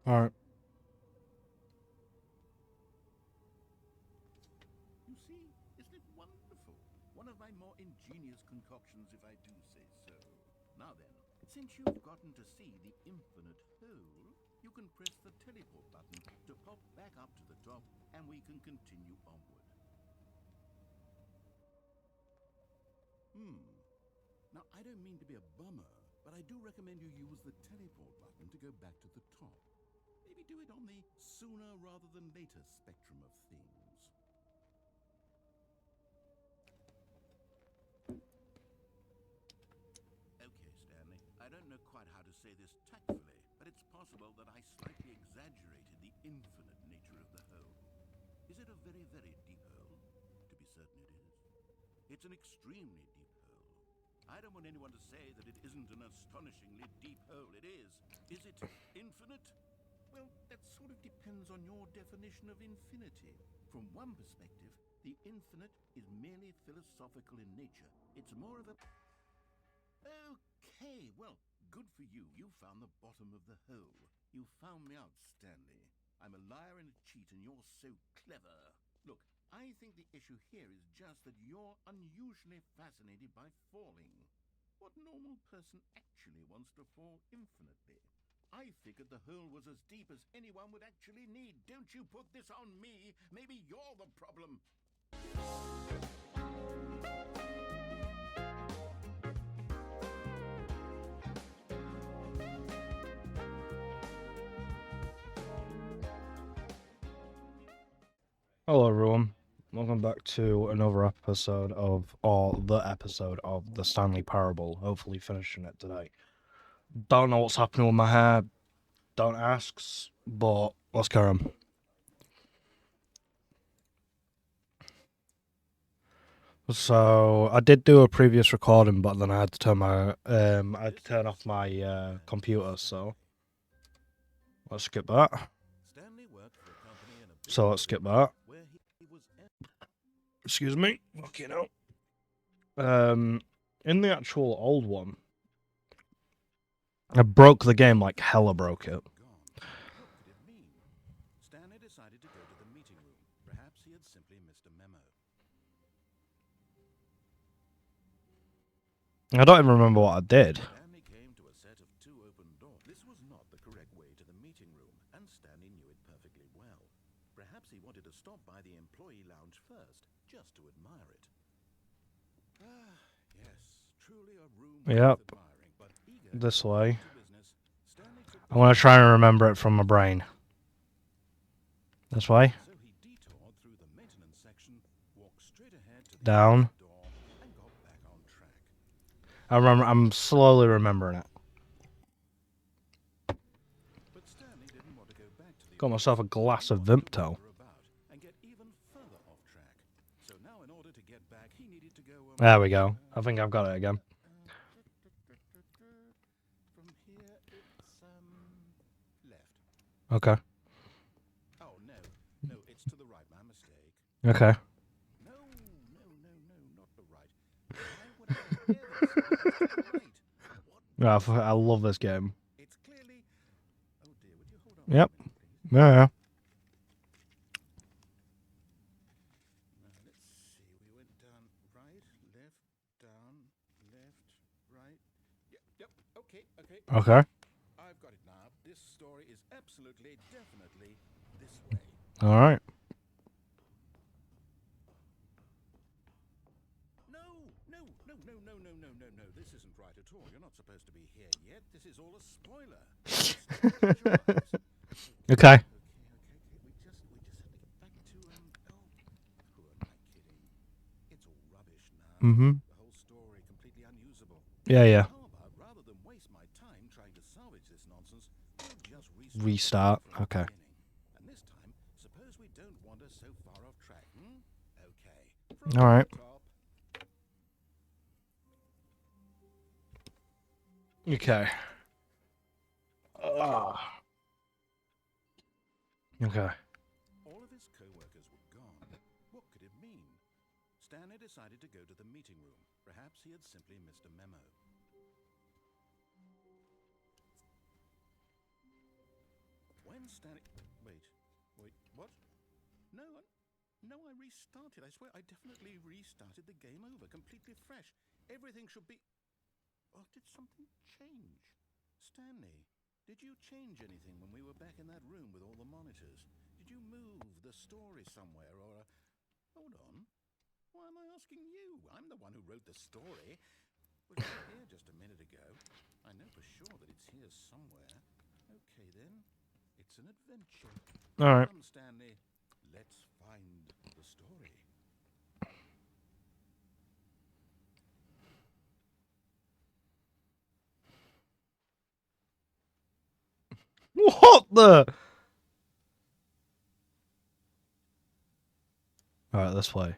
Alright. You see, isn't it wonderful? One of my more ingenious concoctions, if I do say so. Now then, since you've gotten to see the infinite hole, you can press the teleport button to pop back up to the top, and we can continue onward. Now, I don't mean to be a bummer, but I do recommend you use the teleport button to go back to the top. Maybe do it on the sooner rather than later spectrum of things. Okay, Stanley, I don't know quite how to say this tactfully, but it's possible that I slightly exaggerated the infinite nature of the hole. Is it a very, very deep hole? To be certain it is. It's an extremely deep hole. I don't want anyone to say that it isn't an astonishingly deep hole. It is. Is it infinite? Well, that sort of depends on your definition of infinity. From one perspective, the infinite is merely philosophical in nature. It's more of a... Okay, well, good for you. You found the bottom of the hole. You found me out, Stanley. I'm a liar and a cheat, and you're so clever. Look, I think the issue here is just that you're unusually fascinated by falling. What normal person actually wants to fall infinitely? I figured the hole was as deep as anyone would actually need. Don't you put this on me. Maybe you're the problem. Hello, everyone. Welcome back to another episode of, or the episode of the Stanley Parable. Hopefully finishing it today. Don't know what's happening with my hair. Don't ask, but let's carry on. So I did do a previous recording, but then I had to turn off my computer. So let's skip that. So let's skip that. Excuse me. Okay, now. In the actual old one, I broke the game like hella broke it. What could it mean? Stanley decided to go to the meeting room. Perhaps he had simply missed a memo. I don't even remember what I did. Stanley came to a set of two open doors. This was not the correct way to the meeting room, and Stanley knew it perfectly well. Perhaps he wanted to stop by the employee lounge first, just to admire it. Ah, yes, truly a room Yep. worth admiring, but eager This to way. get to business, Stanley took I want to try and remember it from my brain. This way. So he detoured through the maintenance section, walked straight ahead to the Down. exit door, and got back on track. I'm slowly remembering it. But Stanley didn't want to go back to the Got myself a office. glass He of wanted to Vimto. wander about and get even further off track. So now in order to get back, he needed to go There we go. I think I've got it again. From here it's left. Okay. Oh no, it's to the right. My mistake. Okay. No, not the right. Why would I dare this? It's to the right. What? I love this game. It's clearly. Oh dear, would you hold on? Yep. A minute, please? Yeah. Now, let's see. We went down right, left, down, left, right. Yep. Okay. Okay. I've got it now. This story is absolutely, definitely this way. All right. No. This isn't right at all. You're not supposed to be here yet. This is all a spoiler. Okay. Okay. We just have to get back to who am I kidding? It's all rubbish now. Mm-hmm. The whole story completely unusable. Yeah. How about rather than waste my time trying to salvage this nonsense, we'll just Restart. from the Okay. beginning. And this time, suppose we don't wander so far off track. Okay. All right. Top. Okay. Okay. All of his co-workers were gone. What could it mean? Stanley decided to go to the meeting room. Perhaps he had simply missed a memo. When when Stanley... Wait, what? No, I restarted. I swear I definitely restarted the game over, completely fresh. Everything should be... Or did something change? Stanley, did you change anything when we were back in that room with all the monitors? Did you move the story somewhere or... Hold on. Why am I asking you? I'm the one who wrote the story. It was right here just a minute ago. I know for sure that it's here somewhere. Okay then. It's an adventure. Alright. Come, Stanley. Let's find the story. What the? Alright, this way.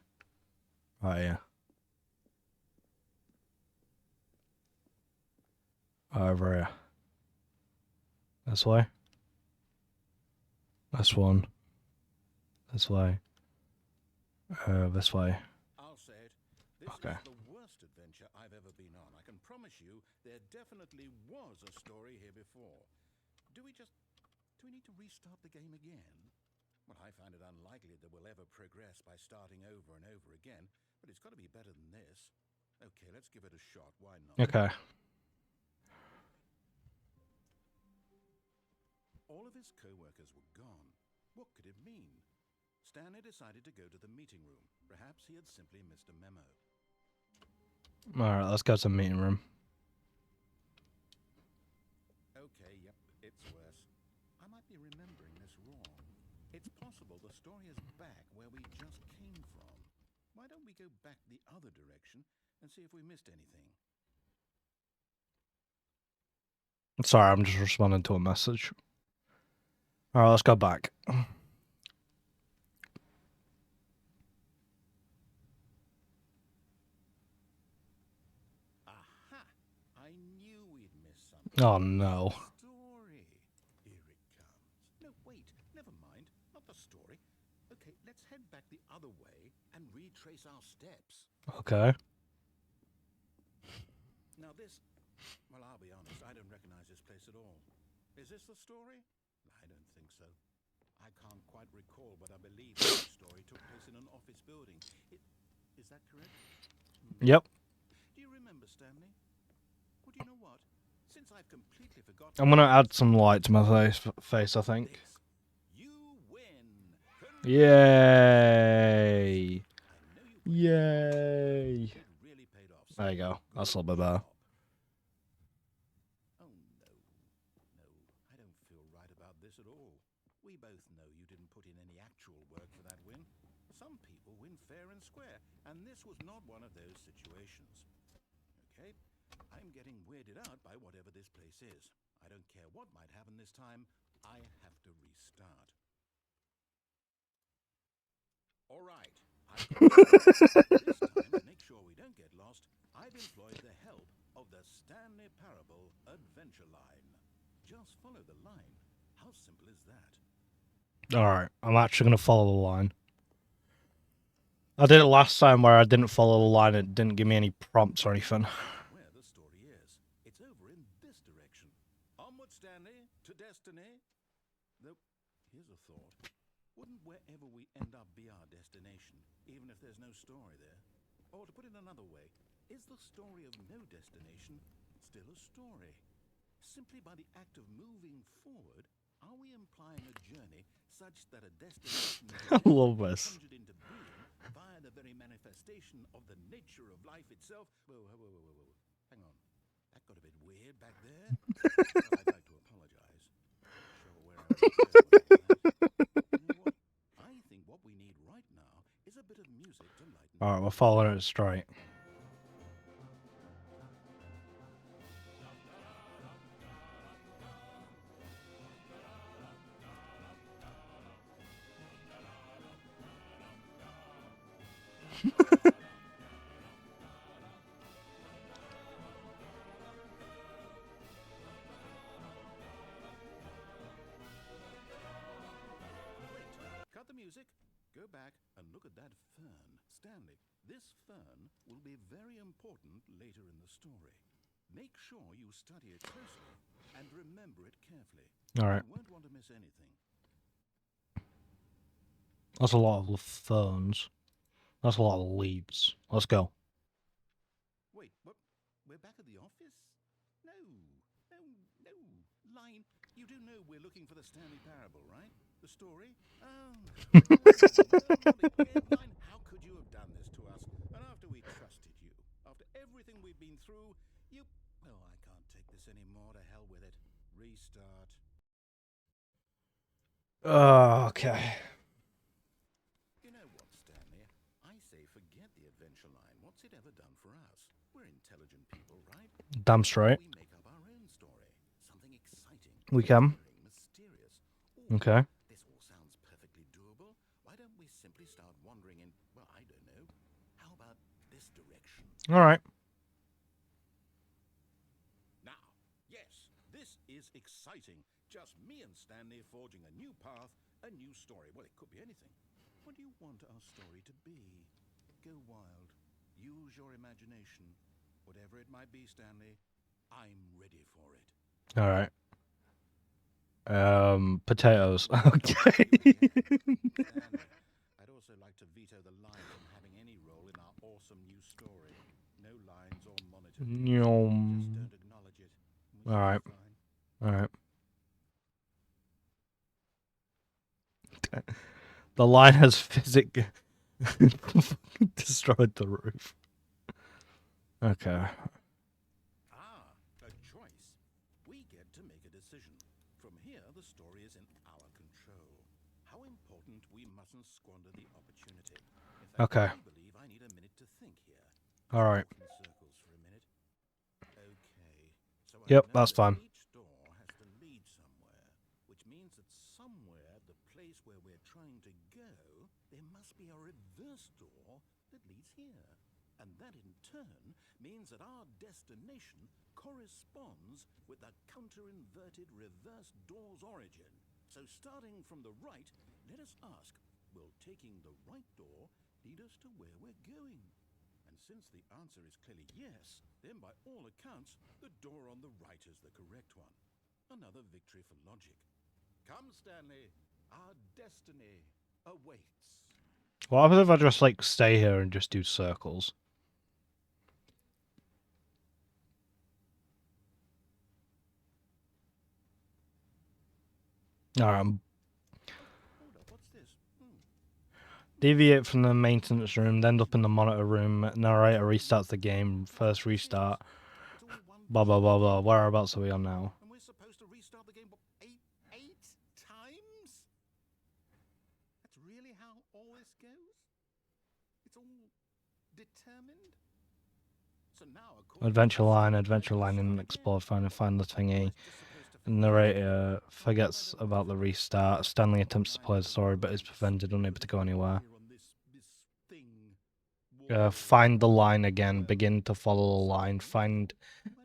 Right, yeah. Over here. This way. This one. This way. This way. I'll say it. This Okay. is the worst adventure I've ever been on. I can promise you there definitely was a story here before. Do we need to restart the game again? Well, I find it unlikely that we'll ever progress by starting over and over again, but it's got to be better than this. Okay, let's give it a shot. Why not? Okay. All of his co-workers were gone. What could it mean? Stanley decided to go to the meeting room. Perhaps he had simply missed a memo. Alright, let's go to the meeting room. Okay, yep, it's worse. I might be remembering this wrong. It's possible the story is back where we just came from. Why don't we go back the other direction and see if we missed anything? Sorry, I'm just responding to a message. Alright, let's go back. Aha! I knew we'd missed something. Oh no. Story. Here it comes. No, wait, never mind. Not the story. Okay, let's head back the other way and retrace our steps. Okay. Now this... Well, I'll be honest, I don't recognize this place at all. Is this the story? I don't think so. I can't quite recall, but I believe this story took place in an office building. Is that correct? Yep. Do you remember, Stanley? Well, do you know what? Since I've completely forgotten... I'm gonna add some light to my face, I think. This, you win! Yay! I know you put in the work. Yay! It really paid off. There you go. Good That's a little bit better. job. Oh, no. No, I don't feel right about this at all. We both know you didn't put in any actual work for that win. Some people win fair and square, and this was not one of those situations. Okay? I'm getting weirded out by whatever this place is. I don't care what might happen this time. I have to restart. All right. This time, to make sure we don't get lost, I've employed the help of the Stanley Parable Adventure Line. Just follow the line. How simple is that? Alright, I'm actually gonna follow the line. I did it last time where I didn't follow the line and it didn't give me any prompts or anything. Where the story is. It's over in this direction. Onward, Stanley, to destiny. Though, here's a thought. Wouldn't wherever we end up be our destination, even if there's no story there? Or to put it another way, is the story of no destination still a story? Simply by the act of moving forward, are we implying a journey such that a destination I love this. conjured into being via the very manifestation of the nature of life itself? Whoa. Hang on. That got a bit weird back there. Well, I'd like to apologize. Not sure where I was going with that. You know what? I think what we need right now is a bit of music to lighten Alright, we're following it straight. Cut the music, go back and look at that fern. Stanley, this fern will be very important later in the story. Make sure you study it closely and remember it carefully. Alright. You won't want to miss anything. That's a lot of ferns. That's a lot of leaves. Let's go. Wait, what? We're back at the office? No, no. Line, you do know we're looking for the Stanley Parable, right? The story? Oh, not again. Line, how could you have done this to us? And after we trusted you, after everything we've been through, you... Oh, I can't take this anymore. To hell with it. Restart. Okay. You know what, Stanley? I say forget the adventure line. What's it ever done for us? We're intelligent people, right? Damn straight. We make up our own story. Something exciting. We can. Mysterious. Ooh, Okay. this all sounds perfectly doable. Why don't we simply start wandering in, well, I don't know. How about this direction? Alright. Now, yes, this is exciting. Just me and Stanley forging a new path, a new story. Well, it could be anything. What do you want our story to be? Go wild. Use your imagination. Whatever it might be, Stanley, I'm ready for it. Alright. Potatoes. Okay. Stanley, I'd also like to veto the line from having any role in our awesome new story. No lines or monitors. Just don't acknowledge it. Alright. Alright. The line has physically destroyed the roof. Okay. Ah, a choice. We get to make a decision. From here, the story is in our control. How important we mustn't squander the opportunity. In fact, Okay. I believe I need a minute to think here. Alright. Walk in circles for a minute. Okay. So I Yep, know that's that fine. each door has to lead somewhere, which means that somewhere, the place where we're trying to go, there must be a reverse door that leads here. And that in turn means that our destination corresponds with the counter-inverted reverse door's origin. So starting from the right, let us ask, will taking the right door lead us to where we're going? And since the answer is clearly yes, then by all accounts, the door on the right is the correct one. Another victory for logic. Come, Stanley, our destiny awaits. What happens if I just, like, stay here and just do circles? Alright, Hold up, what's this? deviate from the maintenance room, then end up in the monitor room. Narrator restarts the game. First restart. It's all one Blah, blah, blah, blah. Whereabouts are we on now? and we're supposed to restart the game eight times? That's really how all this goes? It's all determined? So now, Adventure line and explore, find the thingy. Narrator forgets about the restart. Stanley attempts to play the story, but is prevented, unable to go anywhere. Find the line again. Begin to follow the line. Find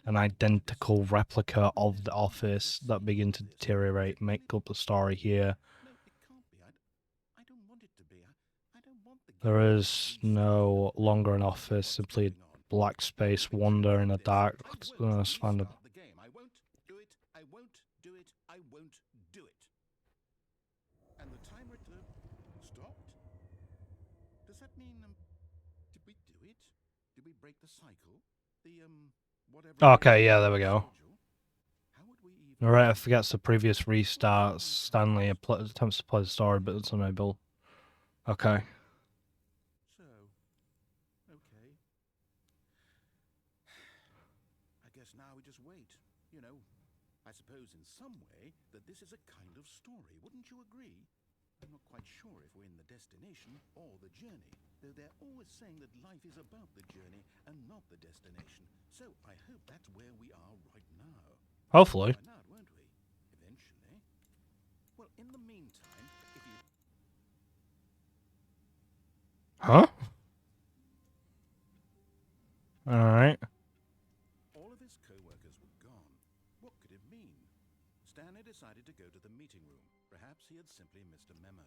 an identical replica of the office that begin to deteriorate. Make up the story here. No, it can't be. I don't want it to be. I don't want the game There to is be no set. longer an office, simply a black space. Wander in a dark. Find a. The game. I won't do it. I won't do it. I won't do it. And the timer stopped? Does that mean did we do it? Did we break the cycle? The whatever. Okay, yeah, there we go. How would we even Narrator forgets the previous restarts. Stanley attempts to play the story, but it's unable. Okay. So, okay. I guess now we just wait. You know, I suppose in some way that this is a kind of story. Wouldn't you agree? I'm not quite sure if we're in the destination or the journey, though they're always saying that life is about the journey and not the destination. So I hope that's where we are right now. Hopefully. Find out, won't we? Eventually. Well, in the meantime, if you... Huh? Alright. All of his co-workers were gone. What could it mean? Stanley decided to go to the meeting room. Perhaps he had simply missed a memo.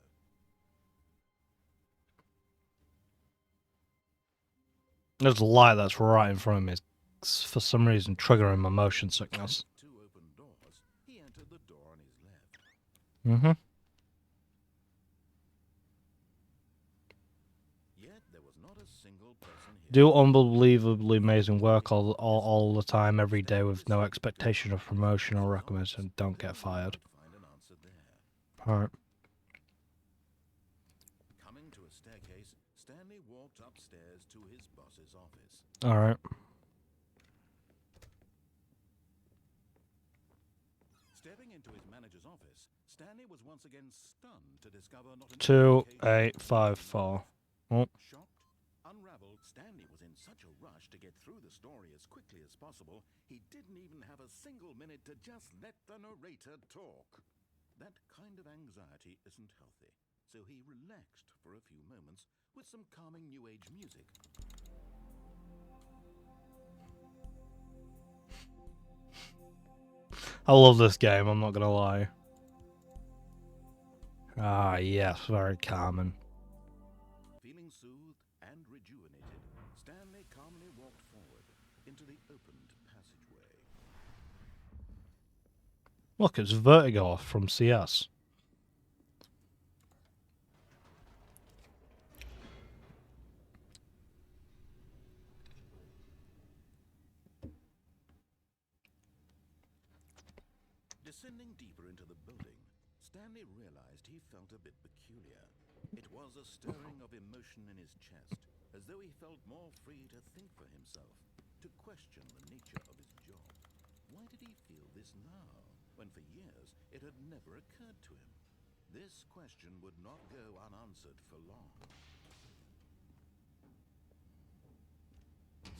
There's a light that's right in front of me. It's for some reason triggering my motion sickness. Two open doors. He entered the door on his left. Mm-hmm. Yet there was not a single person here. Do unbelievably amazing work all the time, every day, with no expectation of promotion or recognition. Don't get fired. Find an answer there. Alright. Coming to a staircase, Stanley walked upstairs to his boss's office. Alright. Stepping into his manager's office, Stanley was once again stunned to discover not an 2854. Oh. Shocked, unraveled, Stanley was in such a rush to get through the story as quickly as possible, he didn't even have a single minute to just let the narrator talk. That kind of anxiety isn't healthy, so he relaxed for a few moments with some calming New Age music. I love this game, I'm not gonna lie. Ah, yes, very common. Feeling soothed and rejuvenated, Stanley calmly walked forward into the opened passageway. Look, it's Vertigo from CS. Descending deeper into the building, Stanley realized he felt a bit peculiar. It was a stirring of emotion in his chest, as though he felt more free to think for himself, to question the nature of his job. Why did he feel this now, when for years it had never occurred to him? This question would not go unanswered for long.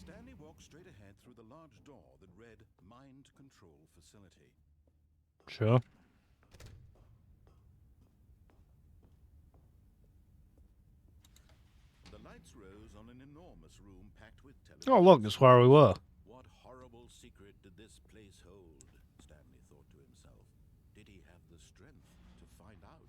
Stanley walked straight ahead through the large door that read Mind Control Facility. Sure. The lights rose on an enormous room packed with televisions. Oh, look, that's where we were. What horrible secret did this place hold? Stanley thought to himself. Did he have the strength to find out?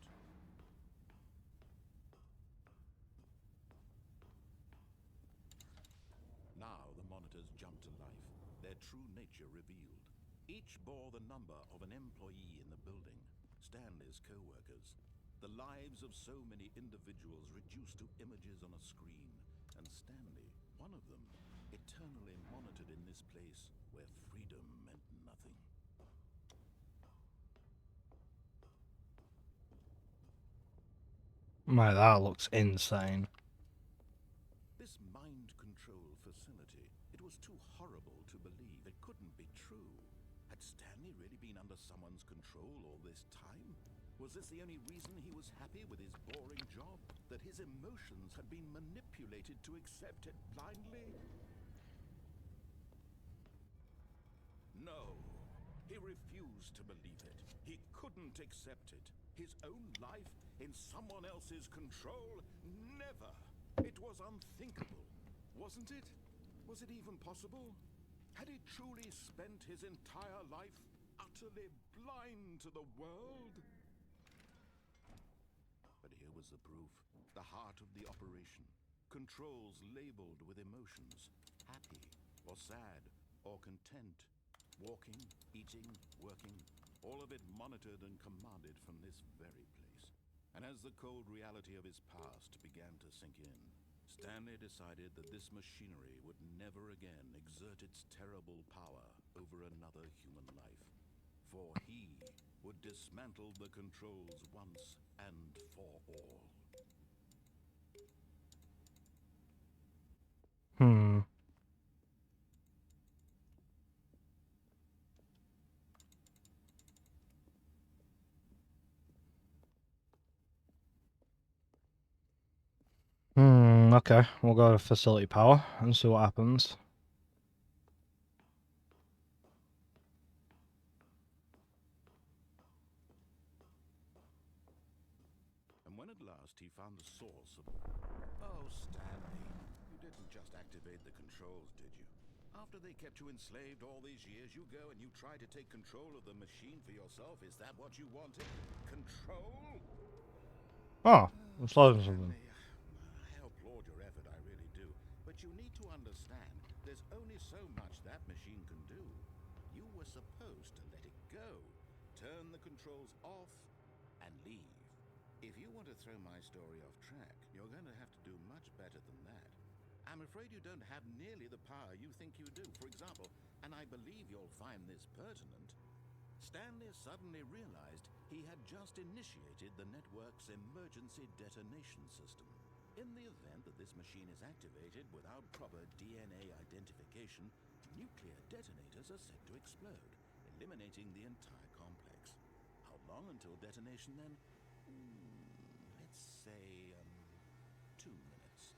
Now the monitors jumped to life, their true nature revealed. Each bore the number of an employee in the building, Stanley's co-workers. The lives of so many individuals reduced to images on a screen, and Stanley, one of them, eternally monitored in this place where freedom meant nothing. My, that looks insane. This mind control facility, it was too horrible to believe. It couldn't be true. Had Stanley really been under someone's control all this time? Was this the only reason he was happy with his boring job? That his emotions had been manipulated to accept it blindly? No. He refused to believe it. He couldn't accept it. His own life in someone else's control? Never. It was unthinkable. Wasn't it? Was it even possible? Had he truly spent his entire life utterly blind to the world? But here was the proof. The heart of the operation. Controls labeled with emotions. Happy, or sad, or content. Walking, eating, working. All of it monitored and commanded from this very place. And as the cold reality of his past began to sink in, Stanley decided that this machinery would never again exert its terrible power over another human life. For he would dismantle the controls once and for all. Okay. We'll go to facility power and see what happens. And when at last he found the source of... Oh, Stanley, you didn't just activate the controls, did you? After they kept you enslaved all these years, you go and you try to take control of the machine for yourself. Is that what you wanted? Control? Oh, I'm slowing something. I applaud your effort, I really do. But you need to understand, there's only so much that machine can do. You were supposed to let it go. Turn the controls off and leave. If you want to throw my story off track, you're going to have to do much better than that. I'm afraid you don't have nearly the power you think you do. For example, and I believe you'll find this pertinent, Stanley suddenly realized he had just initiated the network's emergency detonation system. In the event that this machine is activated without proper DNA identification, nuclear detonators are set to explode, eliminating the entire complex. How long until detonation then? Let's say, 2 minutes.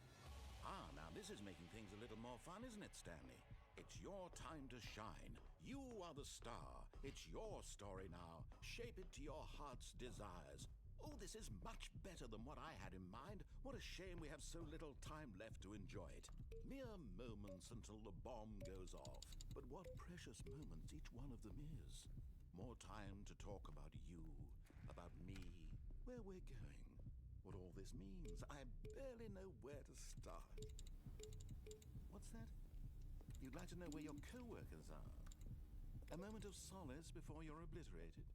Now this is making things a little more fun, isn't it, Stanley? It's your time to shine. You are the star. It's your story now. Shape it to your heart's desires. Oh, this is much better than what I had in mind. What a shame we have so little time left to enjoy it. Mere moments until the bomb goes off. But what precious moments each one of them is. More time to talk about you, about me, where we're going, what all this means. I barely know where to start. What's that? You'd like to know where your co-workers are? A moment of solace before you're obliterated?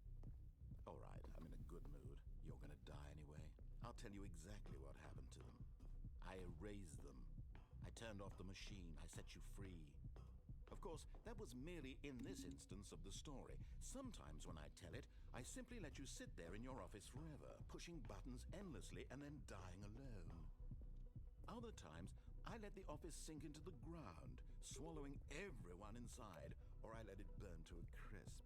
All right, I'm in a good mood. You're gonna die anyway. I'll tell you exactly what happened to them. I erased them. I turned off the machine. I set you free. Of course, that was merely in this instance of the story. Sometimes when I tell it, I simply let you sit there in your office forever, pushing buttons endlessly and then dying alone. Other times, I let the office sink into the ground, swallowing everyone inside, or I let it burn to a crisp.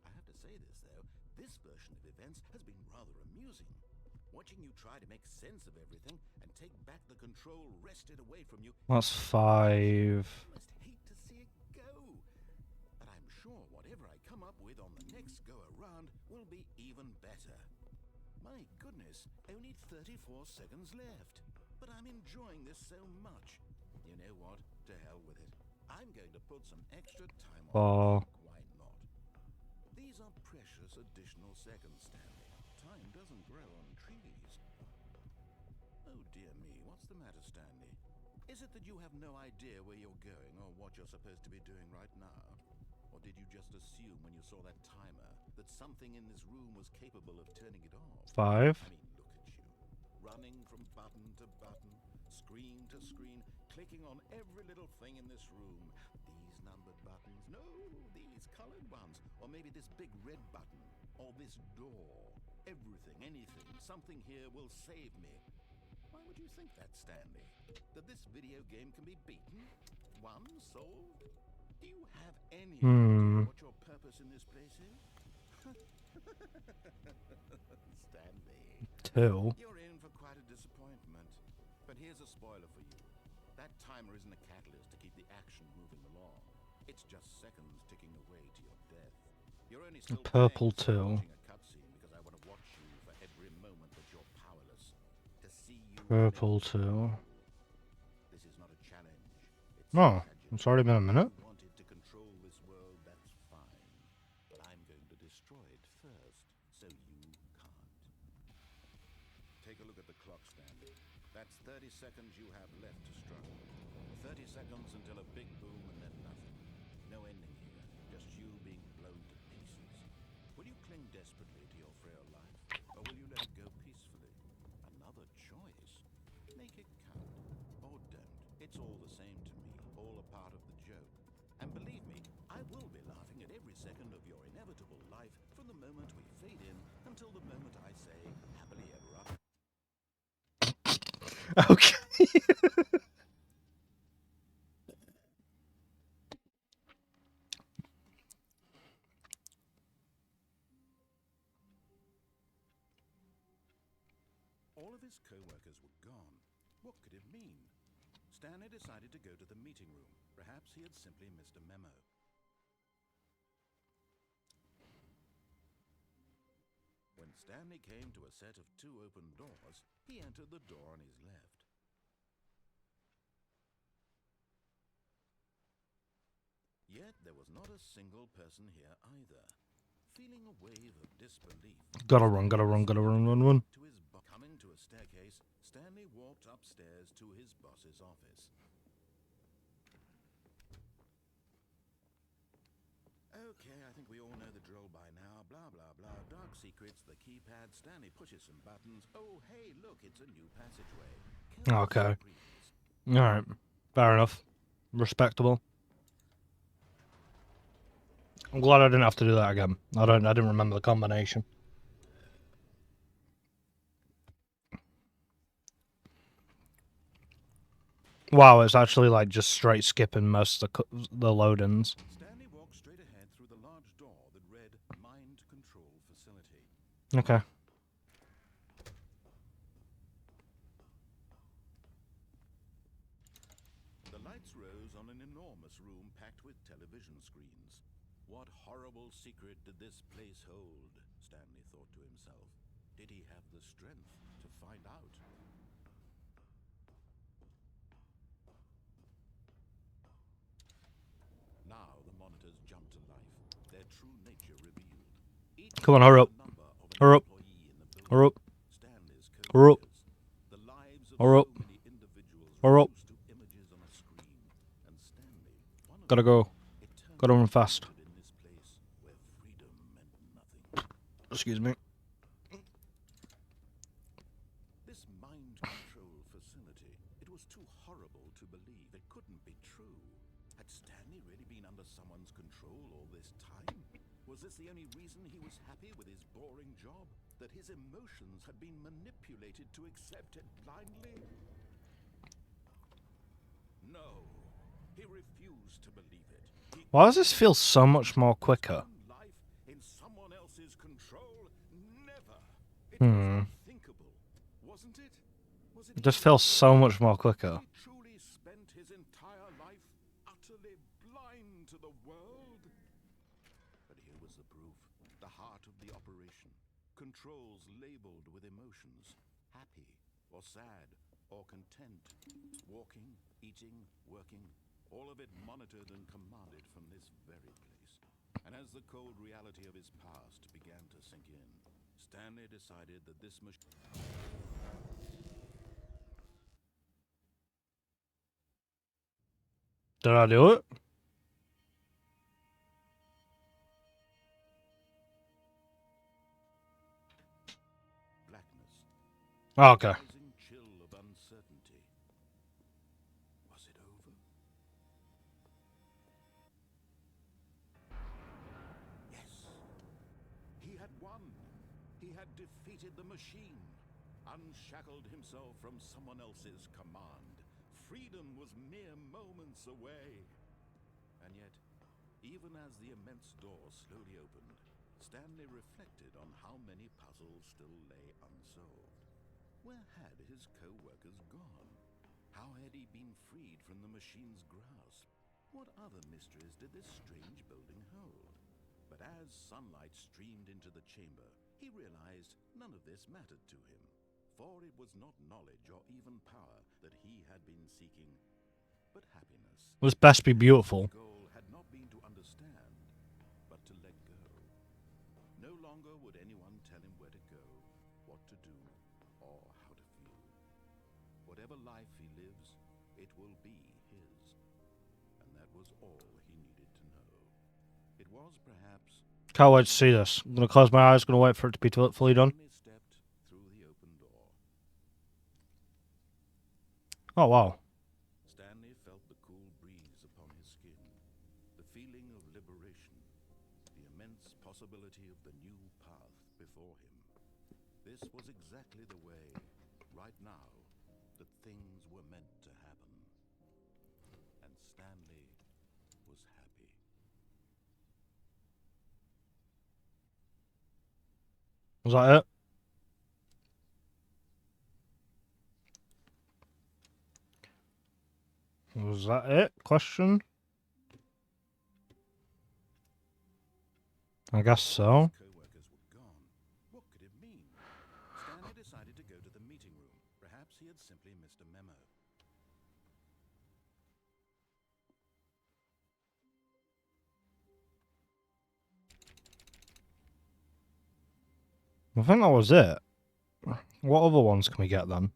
I have to say this, though, this version of events has been rather amusing. Watching you try to make sense of everything and take back the control wrested away from you. That's 5. I must hate to see it go. But I'm sure whatever I come up with on the next go-around will be even better. My goodness, only 34 seconds left. But I'm enjoying this so much. You know what? To hell with it. I'm going to put some extra time on. Why not? These are precious additional seconds, Stanley. Time doesn't grow on trees. Oh dear me, what's the matter, Stanley? Is it that you have no idea where you're going or what you're supposed to be doing right now? Or did you just assume when you saw that timer that something in this room was capable of turning it off? 5. I mean, look at you. Running from button to button, screen to screen, clicking on every little thing in this room. These numbered buttons, no, these colored ones. Or maybe this big red button, or this door. Everything, anything, something here will save me. Why would you think that, Stanley? That this video game can be beaten? Won? Solved? Do you have any idea what your purpose in this place is? Stanley. 2. You're in for quite a disappointment. But here's a spoiler for you. That timer isn't a catalyst to keep the action moving along. It's just seconds ticking away to your death. You're only still Purple playing, 2. watching a cutscene because I want to watch you for every moment that you're powerless. To see you Purple fail. 2. This is not a challenge. It's Oh, tragedy. it's already been a minute. You wanted to control this world, that's fine. But I'm going to destroy it first, so you can't. Take a look at the clock, Stanley. That's 30 seconds you have left to struggle. 30 seconds until a big boom and then nothing. No ending here, just you being blown to pieces. Will you cling desperately to your frail life, or will you let it go peacefully? Another choice. Make it count, or don't. It's all the same to me, all a part of the joke. And believe me, I will be laughing at every second of your inevitable life from the moment we fade in until the moment I say, happily ever after. Okay. All of his co-workers were gone. What could it mean? Stanley decided to go to the meeting room. Perhaps he had simply missed a memo. When Stanley came to a set of 2 open doors, he entered the door on his left. Yet there was not a single person here either. Feeling a wave of disbelief, Gotta run. Coming to a staircase, Stanley walked upstairs to his boss's office. Okay, I think we all know the drill by now. Blah, blah, blah. Dark secrets, the keypad. Stanley pushes some buttons. Oh, hey, look, it's a new passageway. Okay. Alright. Fair enough. Respectable. I'm glad I didn't have to do that again. I didn't remember the combination. Wow, it's actually like just straight skipping most of the load-ins. Stanley walked straight ahead through the large door that read Mind Control Facility. Okay. The lights rose on an enormous room packed with television screens. What horrible secret did this place hold? Stanley thought to himself. Did he have the strength to find out? Now the monitors jumped to life, their true nature revealed. Each Come on, hurry up. number of an Hurry up. employee in the building. Hurry up. Stanley's Hurry up. co-workers. The lives of Hurry up. so many individuals Hurry up. reduced to images on a screen. And Stanley, one of Gotta them, go. eternally Gotta run fast. rooted in this place where freedom meant nothing. Excuse me. This mind control facility, it was too horrible to believe. It couldn't be true. Had Stanley really been under someone's control all this time? Was this the only reason he was happy with his boring job? That his emotions had been manipulated to accept it blindly? No. He refused to believe it. Why does this feel so much more quicker? Life in someone else's control? Never. It was unthinkable, wasn't it? Was it It just feels so much more quicker. he truly spent his entire life utterly blind to the world? But here was the proof, the heart of the operation. Controls labeled with emotions, happy or sad or content. Walking, eating, working, all of it monitored and commanded from this very place. And as the cold reality of his past began to sink in, Stanley decided that this machine... Did I do it? blackness, Oh, okay. rising chill of uncertainty. Was it over? Yes. He had won. He had defeated the machine, unshackled himself from someone else's command. Freedom was mere moments away. And yet, even as the immense door slowly opened, Stanley reflected on how many puzzles still lay unsolved. Where had his co-workers gone? How had he been freed from the machine's grasp? What other mysteries did this strange building hold? But as sunlight streamed into the chamber, he realized none of this mattered to him. For it was not knowledge or even power that he had been seeking, but happiness. This best be beautiful. His goal had not been to understand, but to let go. No longer would anyone tell him where to go, what to do, or how to feel. Whatever life he lives, it will be his. And that was all he needed to know. It was perhaps... Can't wait to see this. I'm gonna close my eyes, gonna wait for it to be fully done. Stanley stepped through the open door. Oh, wow. Stanley felt the cool breeze upon his skin, the feeling of liberation, the immense possibility of the new path before him. This was exactly the way, right now, that things were meant to happen. And Stanley was happy. Was that it? Was that it? Question? I guess so. His co-workers were gone. What could it mean? Stanley decided to go to the meeting room. Perhaps he had simply missed a memo. I think that was it. What other ones can we get then?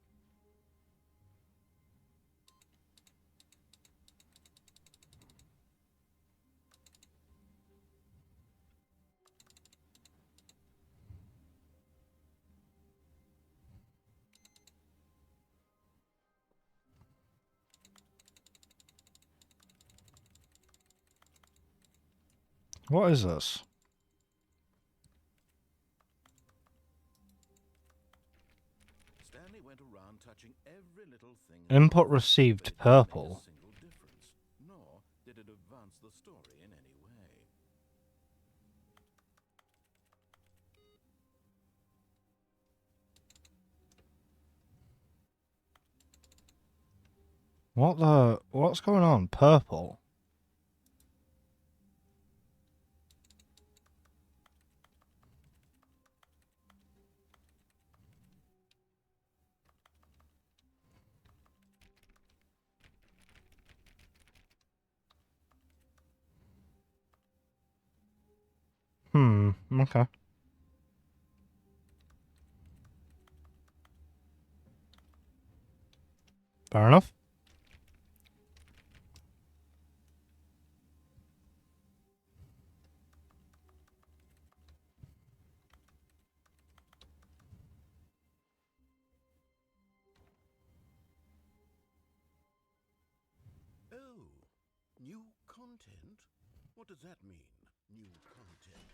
What is this? Stanley went around touching every little thing. In Input the game, received but it didn't purple. make a single difference, nor did it advance the story in any way. What's going on? Purple. Okay. Fair enough. Oh, new content? What does that mean, new content?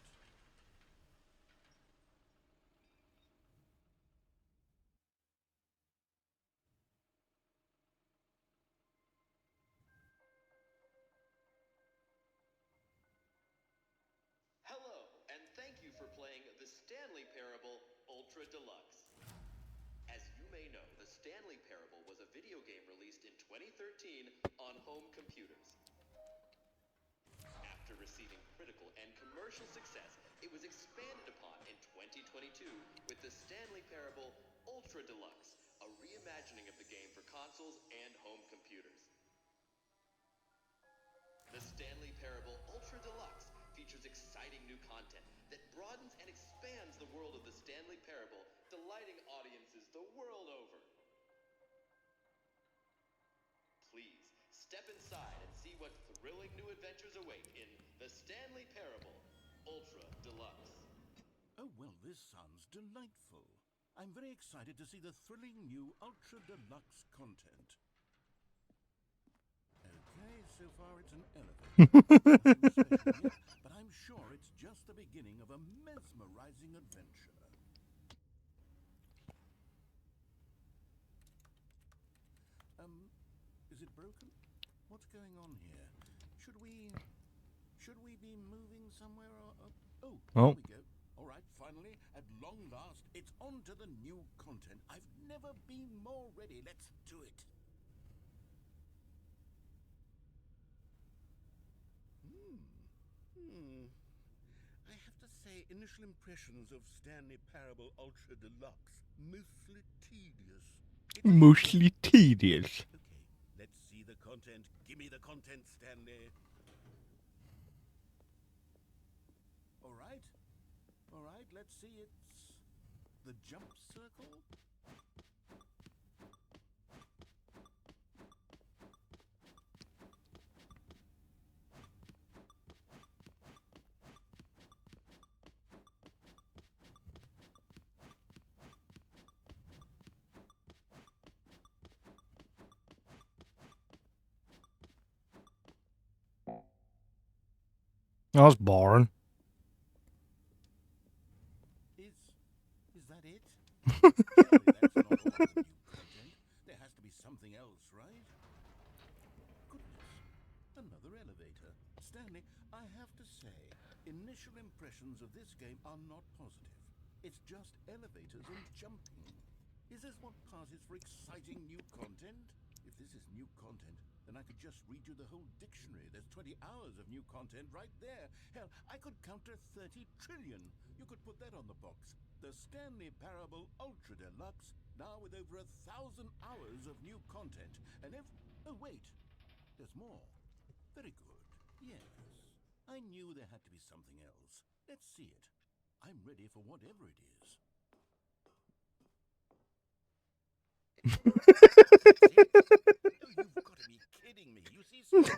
Hello, and thank you for playing the Stanley Parable Ultra Deluxe. As you may know, the Stanley Parable was a video game released in 2013 on home computers. After receiving critical and commercial success, it was expanded upon in 2022 with the Stanley Parable Ultra Deluxe, a reimagining of the game for consoles and home computers. The Stanley Parable Ultra Deluxe features exciting new content that broadens and expands the world of the Stanley Parable, delighting audiences the world over. Please, step inside and see what thrilling new adventures await in the Stanley Parable Ultra Deluxe. Oh, well, this sounds delightful. I'm very excited to see the thrilling new Ultra Deluxe content. Okay, so far it's an elevator. Nothing special yet, but I'm sure it's just the beginning of a mesmerizing adventure. Is it broken? What's going on here? Should we be moving somewhere or... Oh, Oh. there we go. All right, finally, at long last, it's on to the new content. I've never been more ready. Let's do it. I have to say, initial impressions of Stanley Parable Ultra Deluxe, mostly tedious. Mostly tedious. Okay, let's see the content. Give me the content, Stanley. All right, let's see. It's the jump circle. That was boring. Is that it? Surely that's not all the new content. There has to be something else, right? Goodness, another elevator. Stanley, I have to say, initial impressions of this game are not positive. It's just elevators and jumping. Is this what passes for exciting new content? If this is new content, then I could just read you the whole dictionary. There's 20 hours of new content right there. Hell, I could count to 30 trillion. You could put that on the box. The Stanley Parable Ultra Deluxe, now with over 1,000 hours of new content. And if... Oh, wait. There's more. Very good. Yes. I knew there had to be something else. Let's see it. I'm ready for whatever it is. Oh, you've got to be kidding me. You see, Stanley,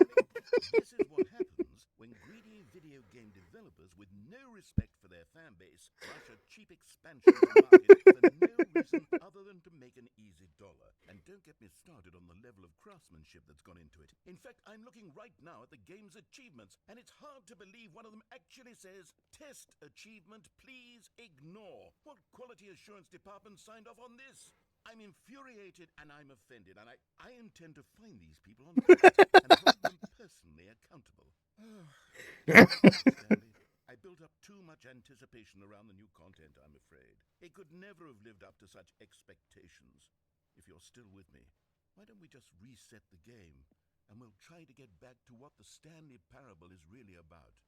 this is what happens when greedy video game developers with no respect for their fan base rush a cheap expansion of the market for no reason other than to make an easy dollar. And don't get me started on the level of craftsmanship that's gone into it. In fact, I'm looking right now at the game's game's achievements, and it's hard to believe one of them actually says, "Test achievement, please ignore." What quality assurance department signed off on this? I'm infuriated and I'm offended, and I intend to find these people on Twitter and hold them personally accountable. Stanley, I built up too much anticipation around the new content, I'm afraid. It could never have lived up to such expectations. If you're still with me, why don't we just reset the game, and we'll try to get back to what the Stanley Parable is really about.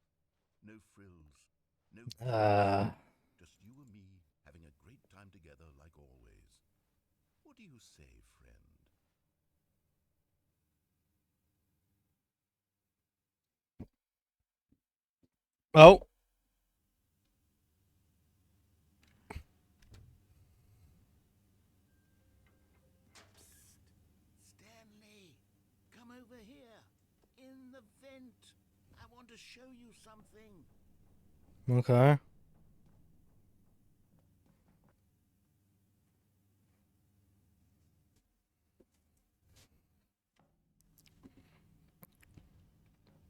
No frills, no gimmicks, just you and me having a great time together like always. What do you say, friend? Oh. Stanley, come over here. In the vent. I want to show you something. Okay.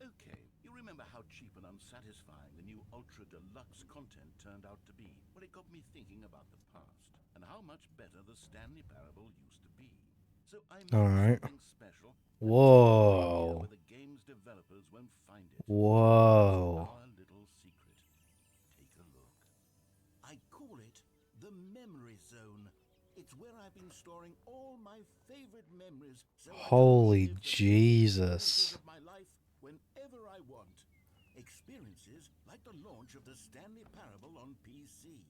Okay, you remember how cheap and unsatisfying the new Ultra Deluxe content turned out to be? Well, it got me thinking about the past and how much better the Stanley Parable used to be. So I made Alright. something special. Whoa. Where the game's developers won't find it. Whoa. It's our little secret. Take a look. I call it the Memory Zone. It's where I've been storing all my favorite memories, so Holy I can relive the Jesus. of my life whenever I want. Experiences like the launch of the Stanley Parable on PC.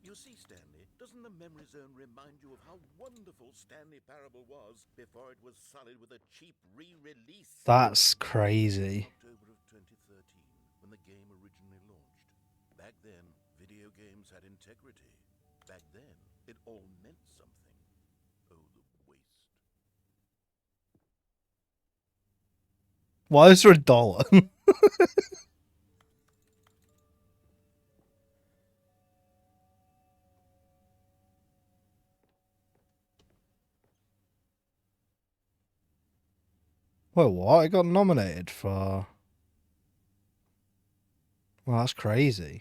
You see, Stanley, doesn't the Memory Zone remind you of how wonderful Stanley Parable was before it was sullied with a cheap re-release? That's crazy. October of 2013, when the game originally launched. Back then, video games had integrity. Back then, it all meant something. Oh, the waste. Why is there $1? Wait, what? I got nominated for... Well, that's crazy.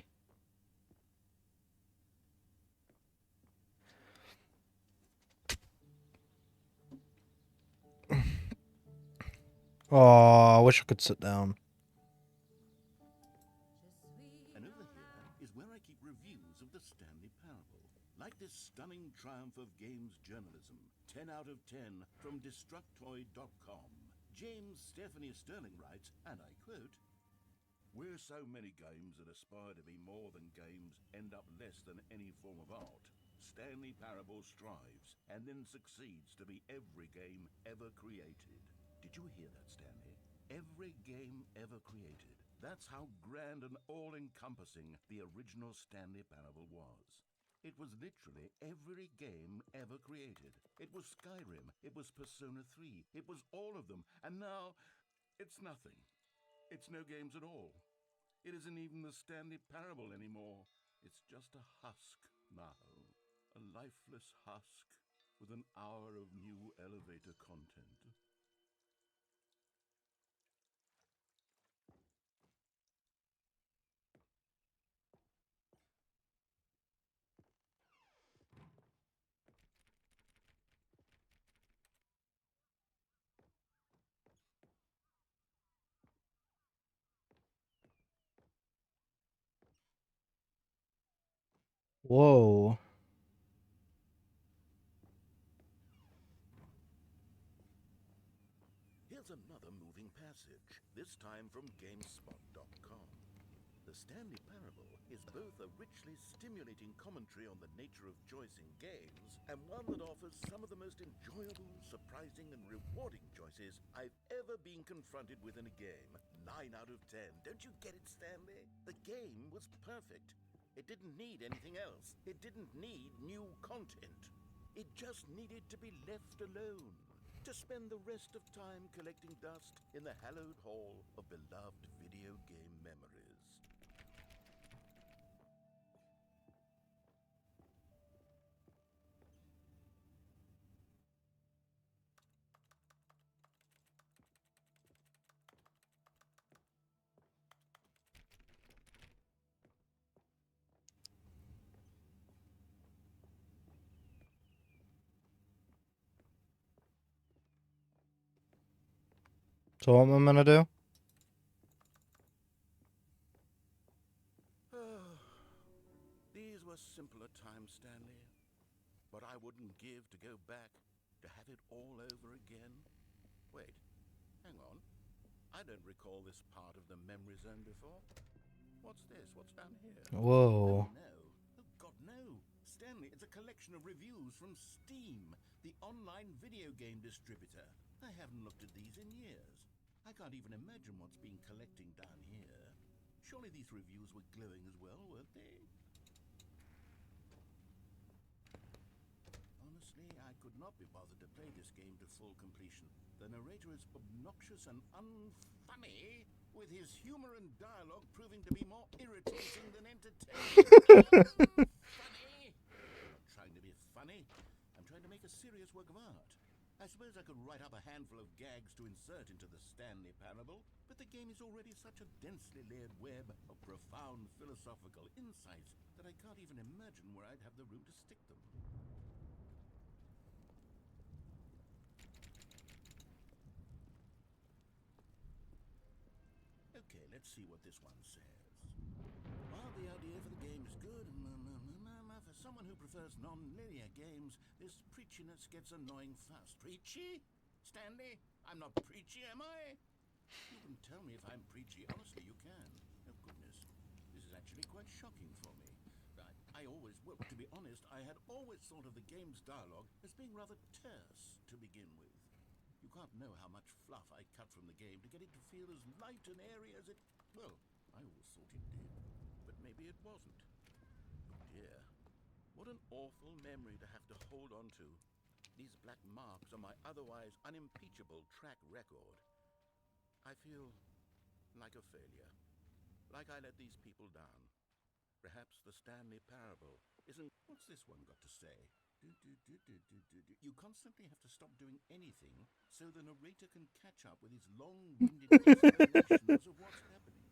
Oh, I wish I could sit down. And over here is where I keep reviews of the Stanley Parable. Like this stunning triumph of games journalism. 10 out of 10 from Destructoid.com. James Stephanie Sterling writes, and I quote, "Where so many games that aspire to be more than games end up less than any form of art, Stanley Parable strives and then succeeds to be every game ever created." Did you hear that, Stanley? Every game ever created. That's how grand and all-encompassing the original Stanley Parable was. It was literally every game ever created. It was Skyrim, it was Persona 3, it was all of them, and now it's nothing. It's no games at all. It isn't even the Stanley Parable anymore. It's just a husk now. A lifeless husk with an hour of new elevator content. Whoa. Here's another moving passage, this time from GameSpot.com. The Stanley Parable is both a richly stimulating commentary on the nature of choice in games, and one that offers some of the most enjoyable, surprising, and rewarding choices I've ever been confronted with in a game. 9 out of 10. Don't you get it, Stanley? The game was perfect. It didn't need anything else. It didn't need new content. It just needed to be left alone, to spend the rest of time collecting dust in the hallowed hall of beloved video game memories. So what am I gonna do? These were simpler times, Stanley. But I wouldn't give to go back, to have it all over again. Wait, hang on. I don't recall this part of the memory zone before. What's this? What's down here? Whoa. Oh, no. Oh, God, no. Stanley, it's a collection of reviews from Steam, the online video game distributor. I haven't looked at these in years. I can't even imagine what's been collecting down here. Surely these reviews were glowing as well, weren't they? Honestly, I could not be bothered to play this game to full completion. The narrator is obnoxious and unfunny, with his humor and dialogue proving to be more irritating than entertaining. Funny? I'm trying to be funny. I'm trying to make a serious work of art. I suppose I could write up a handful of gags to insert into the Stanley Parable, but the game is already such a densely layered web of profound philosophical insights that I can't even imagine where I'd have the room to stick them. Okay, let's see what this one says. While the idea for the game is good, for someone who prefers non-linear games, this preachiness gets annoying fast. Preachy? Stanley? I'm not preachy, am I? You can tell me if I'm preachy. Honestly, you can. Oh, goodness. This is actually quite shocking for me. Well, to be honest, I had always thought of the game's dialogue as being rather terse to begin with. You can't know how much fluff I cut from the game to get it to feel as light and airy as it... Well, I always thought it did. But maybe it wasn't. Oh dear. What an awful memory to have to hold on to. These black marks on my otherwise unimpeachable track record. I feel like a failure. Like I let these people down. Perhaps the Stanley Parable isn't... What's this one got to say? You constantly have to stop doing anything so the narrator can catch up with his long-winded explanations of what's happening.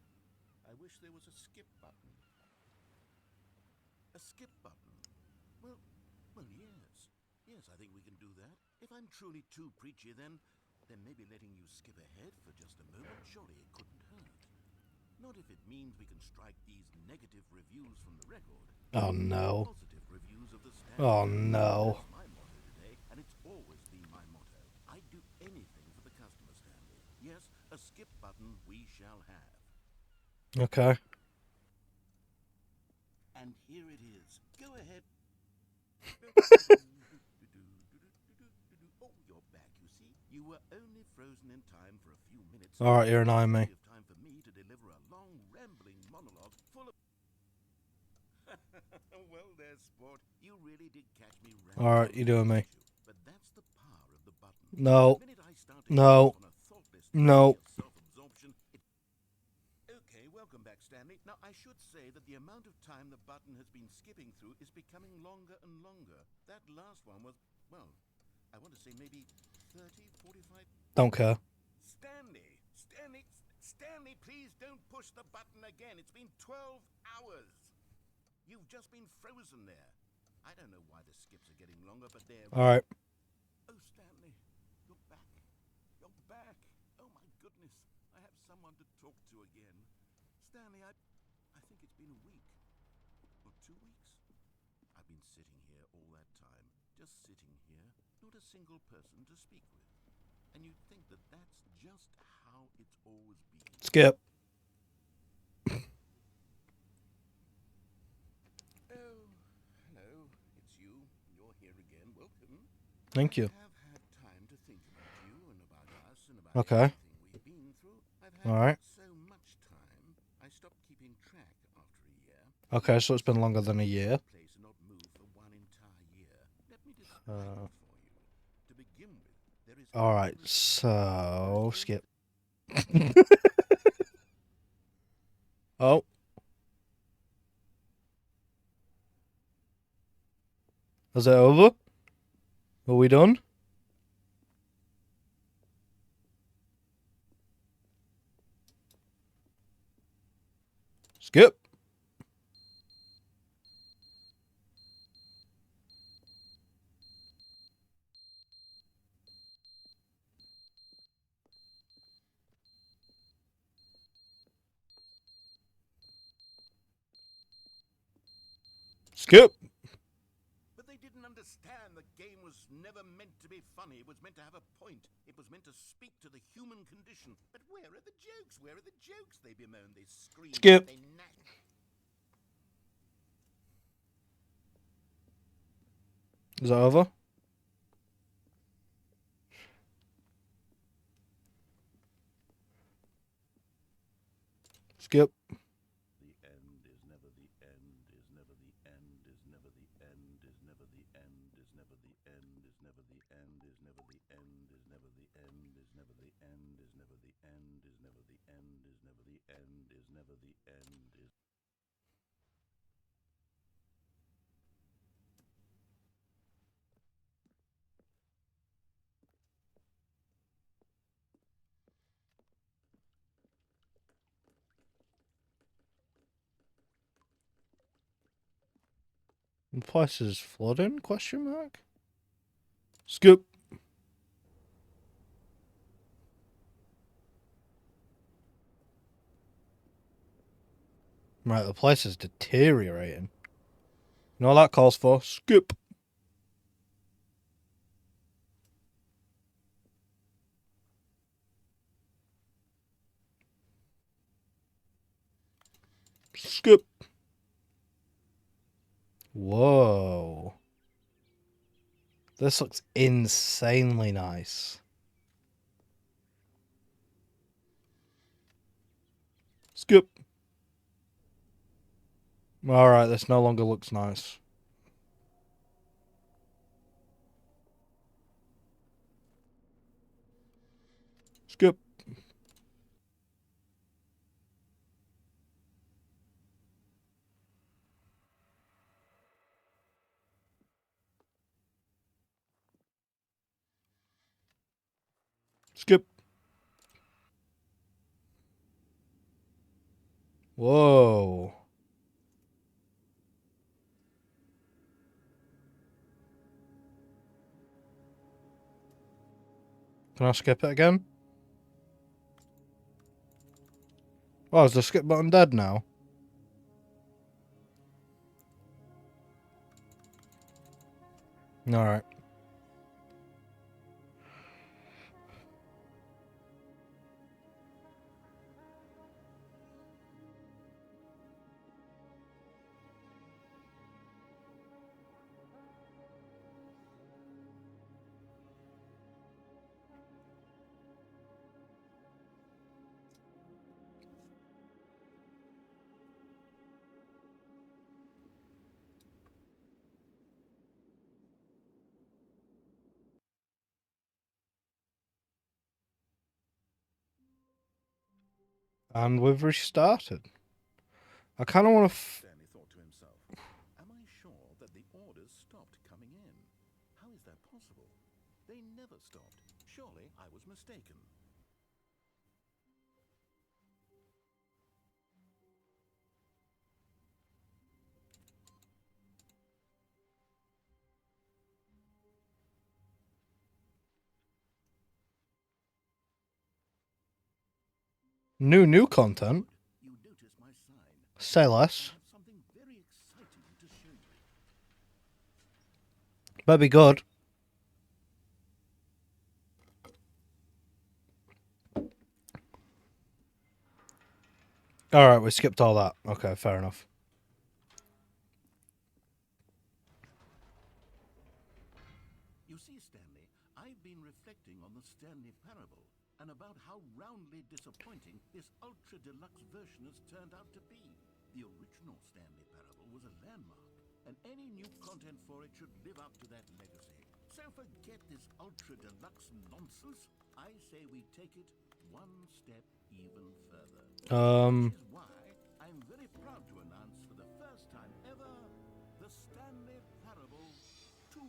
I wish there was a skip button. A skip button? Well, yes. Yes, I think we can do that. If I'm truly too preachy, then maybe letting you skip ahead for just a moment, surely it couldn't hurt. Not if it means we can strike these negative reviews from the record. Oh no. Positive reviews of the Stanley. Oh no. That's my motto today, and it's always been my motto. I'd do anything for the customer, Stanley. Yes, a skip button we shall have. Okay. And here it is. Go ahead. Oh, you're back, you see. You were only frozen in time for a few minutes. Alright, you're annoying me. Time for me to deliver a long, rambling monologue full of... Well, there, sport. You really did catch me rambling. Alright, you're doing me. But that's the power of the button. No. The minute I start to No. on a thoughtless No. self-absorption, Okay, welcome back, Stanley. Now, I should say that the amount of time the button has been skipping through is becoming longer and longer. That last one was, well, I want to say maybe 30, 45... Don't care. Stanley, please don't push the button again. It's been 12 hours. You've just been frozen there. I don't know why the skips are getting longer, but they're... Alright. Oh, Stanley, you're back. You're back. Oh, my goodness. I have someone to talk to again. Stanley, I think it's been a week. Or 2 weeks. I've been sitting here all that time. Just sitting here. Not a single person to speak with. And you'd think that that's just how it's always been. Skip. Oh, hello. It's you. You're here again. Welcome. Thank you. I have had time to think about you and about us and about Okay. everything we've been through. I've had Alright. so much time. I stopped keeping track after a year. Okay, so it's been longer than a year. Place and not move for one entire year. Let me describe it for you. To begin with, there is Alright, so skip. Oh. Is it over? Are we done? Skip. Skip. But they didn't understand the game was never meant to be funny. It was meant to have a point. It was meant to speak to the human condition. But where are the jokes? Where are the jokes? They bemoan, they scream, Skip. they nag. Is that over? Skip. The end is never the end, is never the end, is never the end, is never the end, is never the end, is never the end, is never the end, is never the end, is never the end, is never the end, is never the end, is never the end, is never the end, is. The place is flooding? Question mark. Skip. Right, the place is deteriorating. You know what that calls for? Skip. Skip. Whoa. This looks insanely nice. Skip. Alright, this no longer looks nice. Skip. Skip. Whoa. Can I skip it again? Oh, is the skip button dead now? Alright. And we've restarted. I kind of want to... Stanley thought to himself, am I sure that the orders stopped coming in? How is that possible? They never stopped. Surely I was mistaken. New content. You notice my sign. Say I less. have something very exciting to show you. Better be good. Alright, we skipped all that. Okay, fair enough. You see, Stanley, I've been reflecting on the Stanley Parable and about how roundly disappointing this ultra-deluxe version has turned out to be. The original Stanley Parable was a landmark, and any new content for it should live up to that legacy. So forget this ultra-deluxe nonsense. I say we take it one step even further. Which is why I'm very proud to announce for the first time ever, the Stanley Parable 2.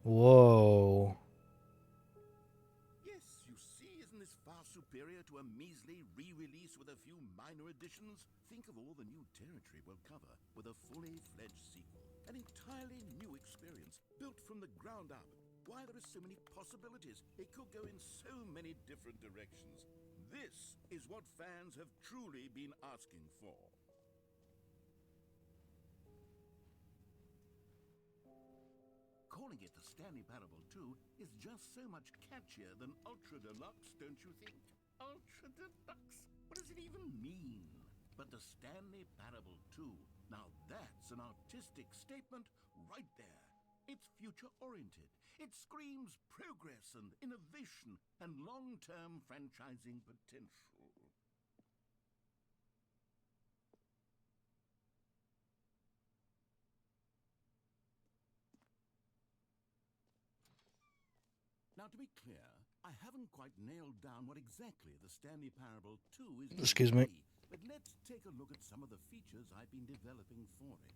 Whoa. Yes, you see, isn't this far superior to a measly re-release with a few minor additions? Think of all the new territory we'll cover with a fully fledged sequel. An entirely new experience, built from the ground up. Why, there are so many possibilities. It could go in so many different directions. This is what fans have truly been asking for. calling it the Stanley Parable 2 is just so much catchier than Ultra Deluxe, don't you think? Ultra Deluxe? What does it even mean? But the Stanley Parable 2, now that's an artistic statement right there. It's future-oriented. It screams progress and innovation and long-term franchising potential. Now, to be clear, I haven't quite nailed down what exactly the Stanley Parable 2 is going Excuse to me. be, but let's take a look at some of the features I've been developing for it.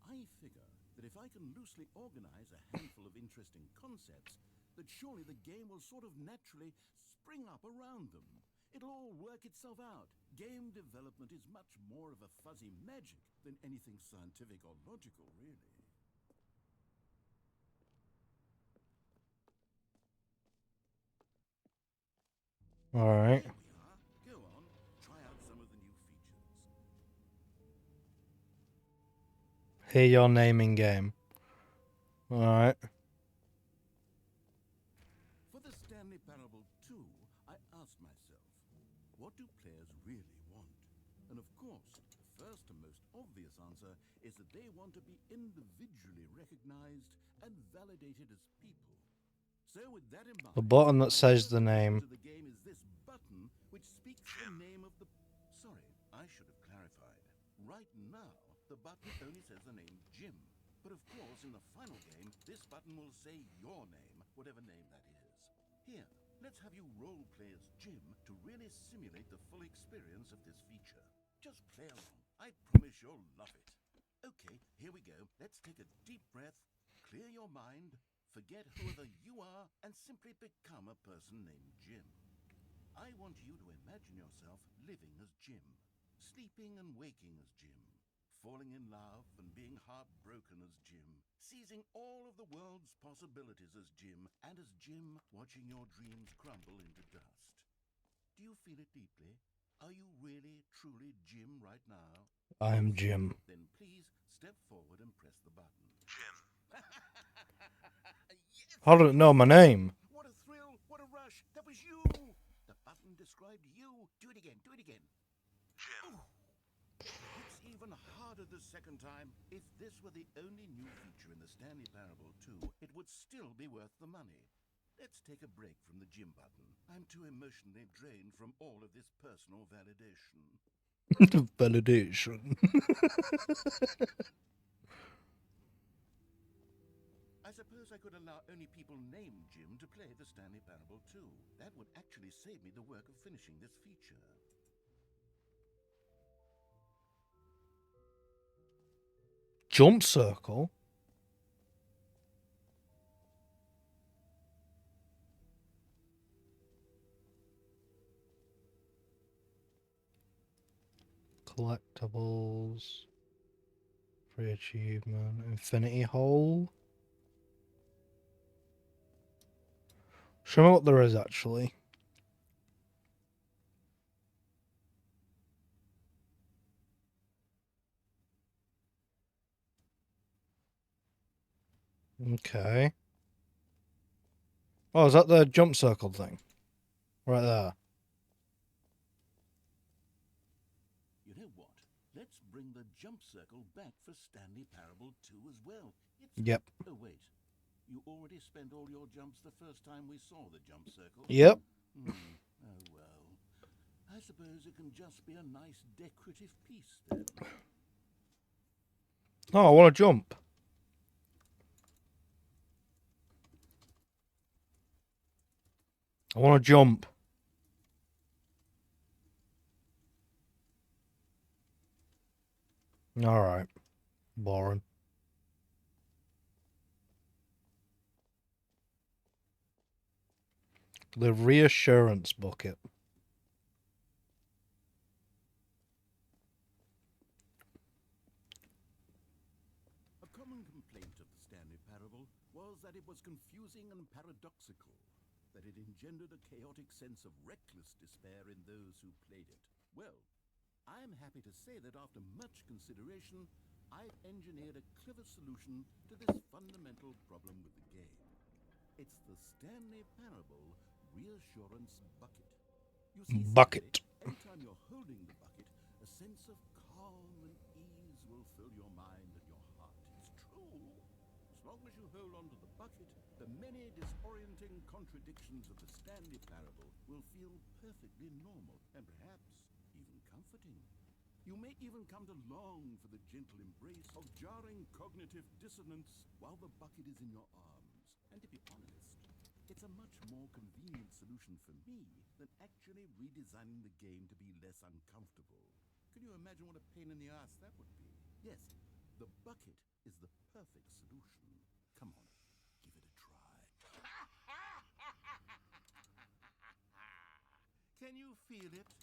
I figure that if I can loosely organize a handful of interesting concepts, that surely the game will sort of naturally spring up around them. It'll all work itself out. Game development is much more of a fuzzy magic than anything scientific or logical, really. Alright. Here we are. Go on, try out some of the new features. Hear your naming game. Alright. For the Stanley Parable 2, I asked myself, what do players really want? And of course, the first and most obvious answer is that they want to be individually recognized and validated as people. So with that in mind, The button that my says first the addition name. to the game is this button, which speaks the name of the... Sorry, I should have clarified. Right now, the button only says the name Jim. But of course, in the final game, this button will say your name, whatever name that is. Here, let's have you role-play as Jim to really simulate the full experience of this feature. Just play along. I promise you'll love it. Okay, here we go. Let's take a deep breath, clear your mind, forget whoever you are, and simply become a person named Jim. I want you to imagine yourself living as Jim, sleeping and waking as Jim, falling in love and being heartbroken as Jim, seizing all of the world's possibilities as Jim, and as Jim watching your dreams crumble into dust. Do you feel it deeply? Are you really, truly Jim right now? I am Jim. Then please step forward and press the button. Jim. Yes! I don't know my name. What a thrill! What a rush! That was you! The button described you. Do it again. Do it again. Jim. It's even harder the second time. If this were the only new feature in the Stanley Parable 2, it would still be worth the money. Let's take a break from the Jim button. I'm too emotionally drained from all of this personal validation. Validation. I suppose I could allow only people named Jim to play the Stanley Parable 2. That would actually save me the work of finishing this feature. Jump circle? Collectibles. Free achievement. Infinity hole. Show me what there is actually. Okay. Oh, is that the jump circle thing? Right there. You know what? Let's bring the jump circle back for Stanley Parable 2 as well. Yep. Oh, wait. You already spent all your jumps the first time we saw the jump circle? Yep. Oh, well. I suppose it can just be a nice decorative piece, then. Oh, I want to jump. I want to jump. Alright. Boring. The reassurance bucket. A common complaint of the Stanley Parable was that it was confusing and paradoxical, that it engendered a chaotic sense of reckless despair in those who played it. Well, I'm happy to say that after much consideration, I've engineered a clever solution to this fundamental problem with the game. It's the Stanley Parable Reassurance Bucket. You see, Bucket. Stanley, anytime you're holding the bucket, a sense of calm and ease will fill your mind and your heart. It's true. As long as you hold on to the bucket, the many disorienting contradictions of the Stanley Parable will feel perfectly normal and perhaps even comforting. You may even come to long for the gentle embrace of jarring cognitive dissonance while the bucket is in your arms. And to be honest, it's a much more convenient solution for me than actually redesigning the game to be less uncomfortable. Can you imagine what a pain in the ass that would be? Yes, the bucket is the perfect solution. Come on, give it a try. Can you feel it?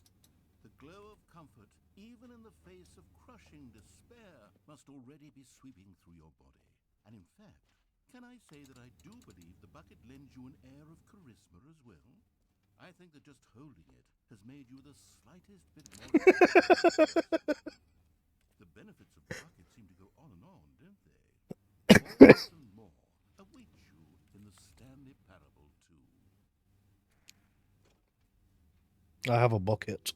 The glow of comfort, even in the face of crushing despair, must already be sweeping through your body. And in fact, can I say that I do believe the bucket lends you an air of charisma as well? I think that just holding it has made you the slightest bit more... The benefits of the bucket seem to go on and on, don't they? More and more await you in the Stanley Parable 2. I have a bucket.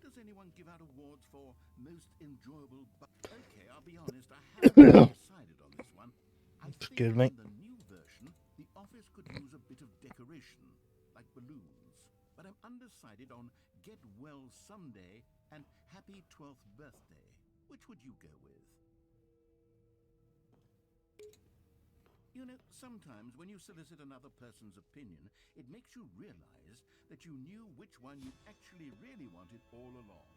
Does anyone give out awards for most enjoyable Okay, I'll be honest, I haven't decided on this one. I Excuse think me. in the new version, the office could use a bit of decoration, like balloons. But I'm undecided on Get Well Someday and Happy 12th Birthday. Which would you go with? You know, sometimes when you solicit another person's opinion, it makes you realize that you knew which one you actually really wanted all along.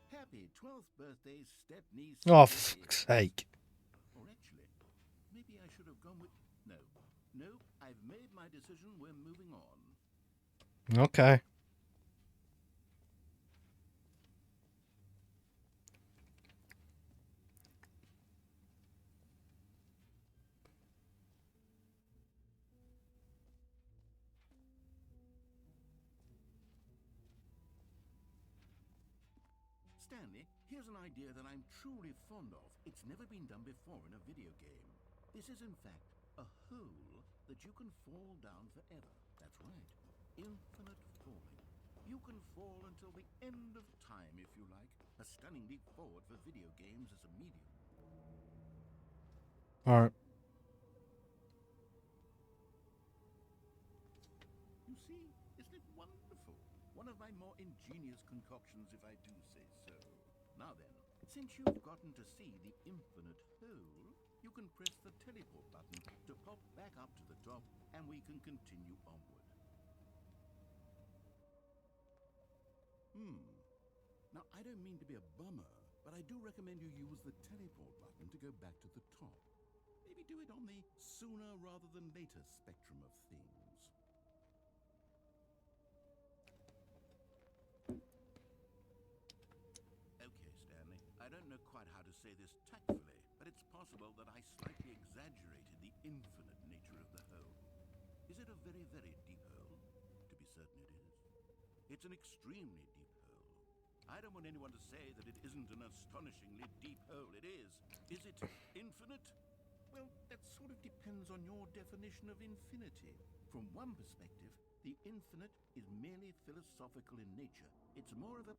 Happy 12th birthday, Stepney. Oh, for fuck's sake. Or actually, maybe I should have gone with... No, I've made my decision. We're moving on. Okay. Stanley, here's an idea that I'm truly fond of. It's never been done before in a video game. This is, in fact, a hole that you can fall down forever. That's right. Infinite falling. You can fall until the end of time, if you like. A stunning leap forward for video games as a medium. Alright. You see, isn't it wonderful? One of my more ingenious concoctions, if I do say so. Now then, since you've gotten to see the infinite hole, you can press the teleport button to pop back up to the top, and we can continue onward. Now, I don't mean to be a bummer, but I do recommend you use the teleport button to go back to the top. Maybe do it on the sooner rather than later spectrum of things. Okay, Stanley, I don't know quite how to say this tactfully, but it's possible that I slightly exaggerated the infinite nature of the hole. Is it a very, very deep hole? To be certain it is. It's an extremely deep hole. I don't want anyone to say that it isn't an astonishingly deep hole. It is. Is it infinite? Well, that sort of depends on your definition of infinity. From one perspective, the infinite is merely philosophical in nature. It's more of a...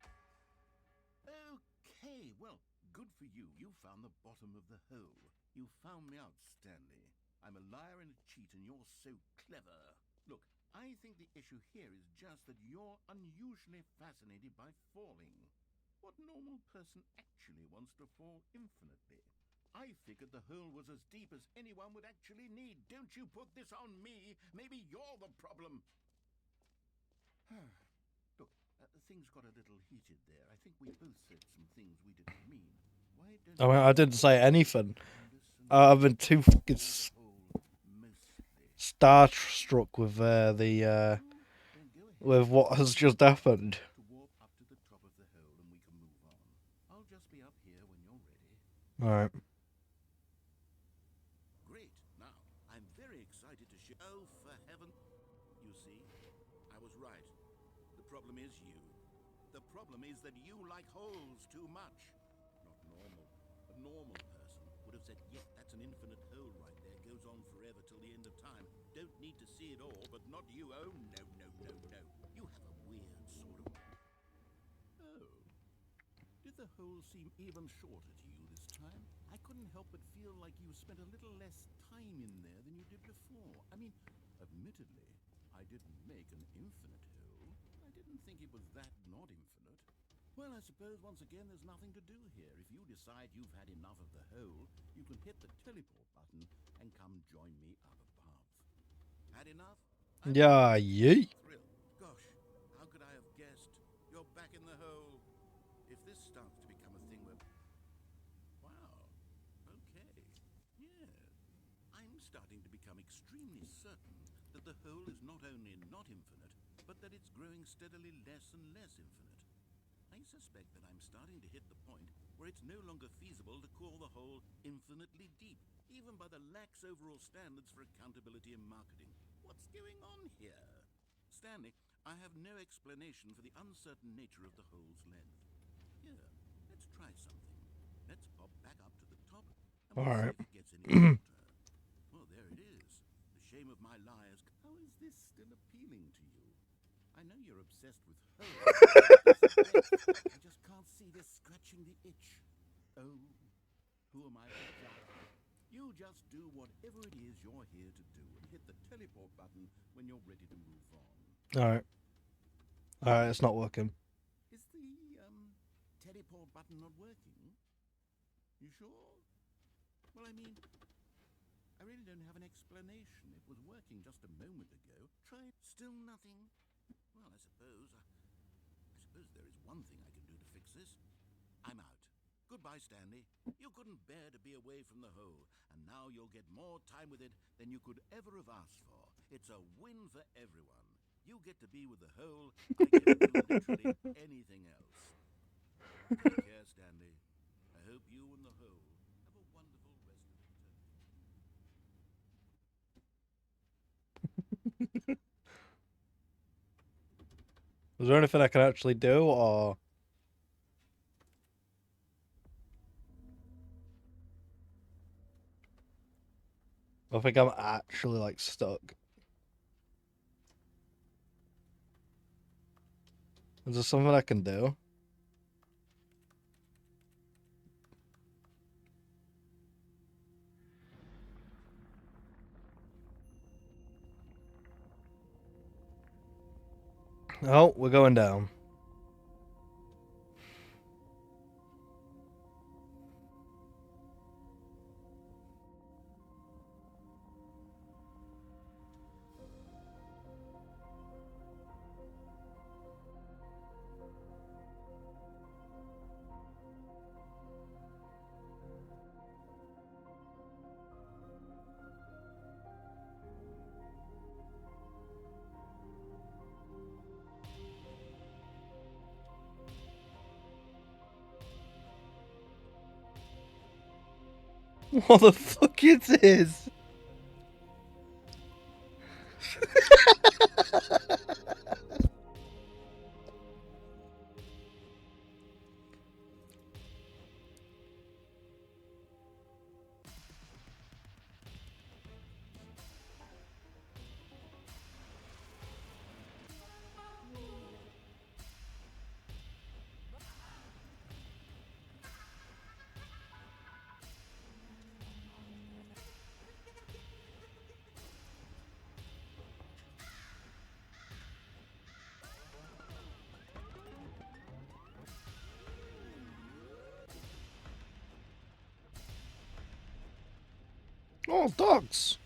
Okay, well, good for you. You found the bottom of the hole. You found me out, Stanley. I'm a liar and a cheat, and you're so clever. Look, I think the issue here is just that you're unusually fascinated by falling. What normal person actually wants to fall infinitely? I figured the hole was as deep as anyone would actually need. Don't you put this on me. Maybe you're the problem. Look, things got a little heated there. I think we both said some things we didn't mean. Why don't I mean, I didn't say anything. I've been too fucking starstruck with with what has just happened. To warp up to the top of the hole and we can move on. I'll just be up here when you're ready. Alright. Great. Now, I'm very excited to share. Oh, for heaven. You see, I was right. The problem is you. The problem is that you like holes too much. Not normal. A normal person time. Don't need to see it all, but not you. Oh, no, no, no, no. You have a weird sort of... Oh. Did the hole seem even shorter to you this time? I couldn't help but feel like you spent a little less time in there than you did before. I mean, admittedly, I didn't make an infinite hole. I didn't think it was that not infinite. Well, I suppose once again there's nothing to do here. If you decide you've had enough of the hole, you can hit the teleport button and come join me up above. Had enough? Yeah, yay. Thrilled. Gosh, how could I have guessed? You're back in the hole. If this starts to become a thing where... Wow. Okay. Yeah. I'm starting to become extremely certain that the hole is not only not infinite, but that it's growing steadily less and less infinite. I suspect that I'm starting to hit the point where it's no longer feasible to call the hole infinitely deep, even by the lax overall standards for accountability and marketing. What's going on here? Stanley, I have no explanation for the uncertain nature of the hole's length. Here, let's try something. Let's pop back up to the top, and we'll see Alright. if it gets any shorter. Well, there it is. The shame of my liars. How is this still appealing to you? I know you're obsessed with holes. I just can't see this scratching the itch. Oh, who am I to judge? You just do whatever it is you're here to do and hit the teleport button when you're ready to move on. Alright. Alright, it's not working. Is the, teleport button not working? You sure? Well, I mean, I really don't have an explanation. It was working just a moment ago. Try it. Still nothing? Well, I suppose there is one thing I can do to fix this. I'm out. Goodbye, Stanley. You couldn't bear to be away from the hole, and now you'll get more time with it than you could ever have asked for. It's a win for everyone. You get to be with the hole. I get to do literally anything else. Take care, Stanley. I hope you and the hole have a wonderful rest of eternity. Is there anything I can actually do, or... I think I'm actually, like, stuck. Is there something I can do? Oh, we're going down. What the fuck is this? Oh, dogs!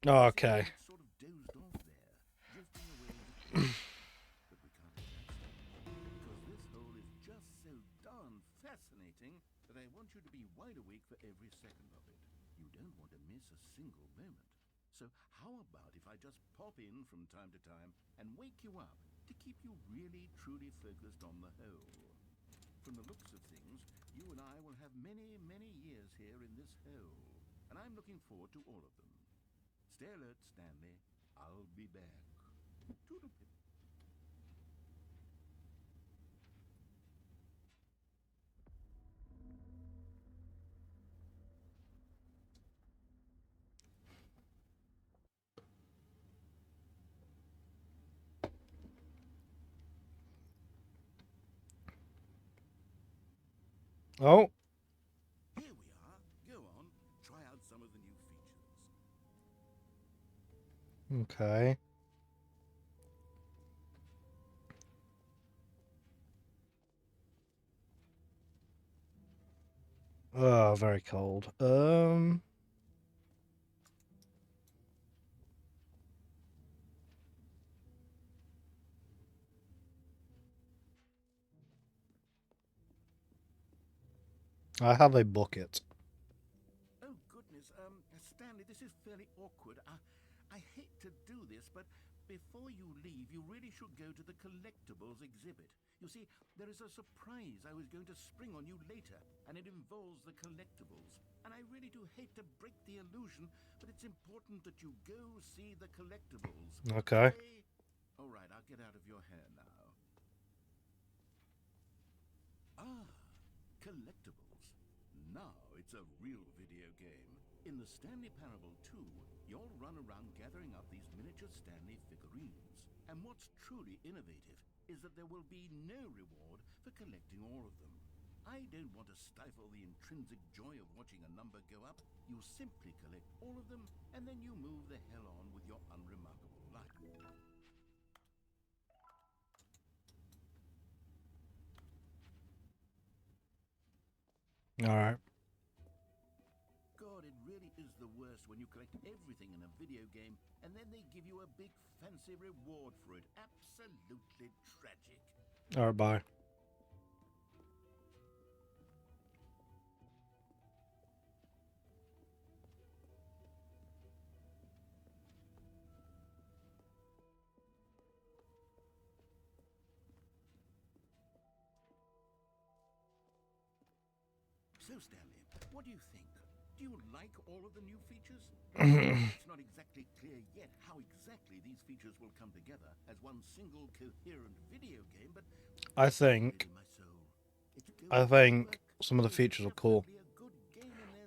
Oh, okay. It sort of dozed off there, drifting away into peace. But we can't let that stop, because this hole is just so darn fascinating that I want you to be wide awake for every second of it. You don't want to miss a single moment. So how about if I just pop in from time to time and wake you up to keep you really truly focused on the hole? From the looks of things, you and I will have many, many years here in this hole, and I'm looking forward to all of them. Stay alert, Stanley. I'll be back. Toodle-pip. Oh, Here we are. Go on, try out some of the new features. okay. Oh, very cold. I have a bucket. Oh, goodness, Stanley, this is fairly awkward. I hate to do this, but before you leave, you really should go to the collectibles exhibit. You see, there is a surprise I was going to spring on you later, and it involves the collectibles. And I really do hate to break the illusion, but it's important that you go see the collectibles. Okay. All right, I'll get out of your hair now. Ah, collectibles. Now it's a real video game. In the Stanley Parable 2, you'll run around gathering up these miniature Stanley figurines. And what's truly innovative is that there will be no reward for collecting all of them. I don't want to stifle the intrinsic joy of watching a number go up. You simply collect all of them, and then you move the hell on with your unremarkable life. All right. God, it really is the worst when you collect everything in a video game and then they give you a big fancy reward for it. Absolutely tragic. All right, bye. So, Stanley, what do you think? Do you like all of the new features? It's not exactly clear yet how exactly these features will come together as one single coherent video game, but I think some of the features are cool,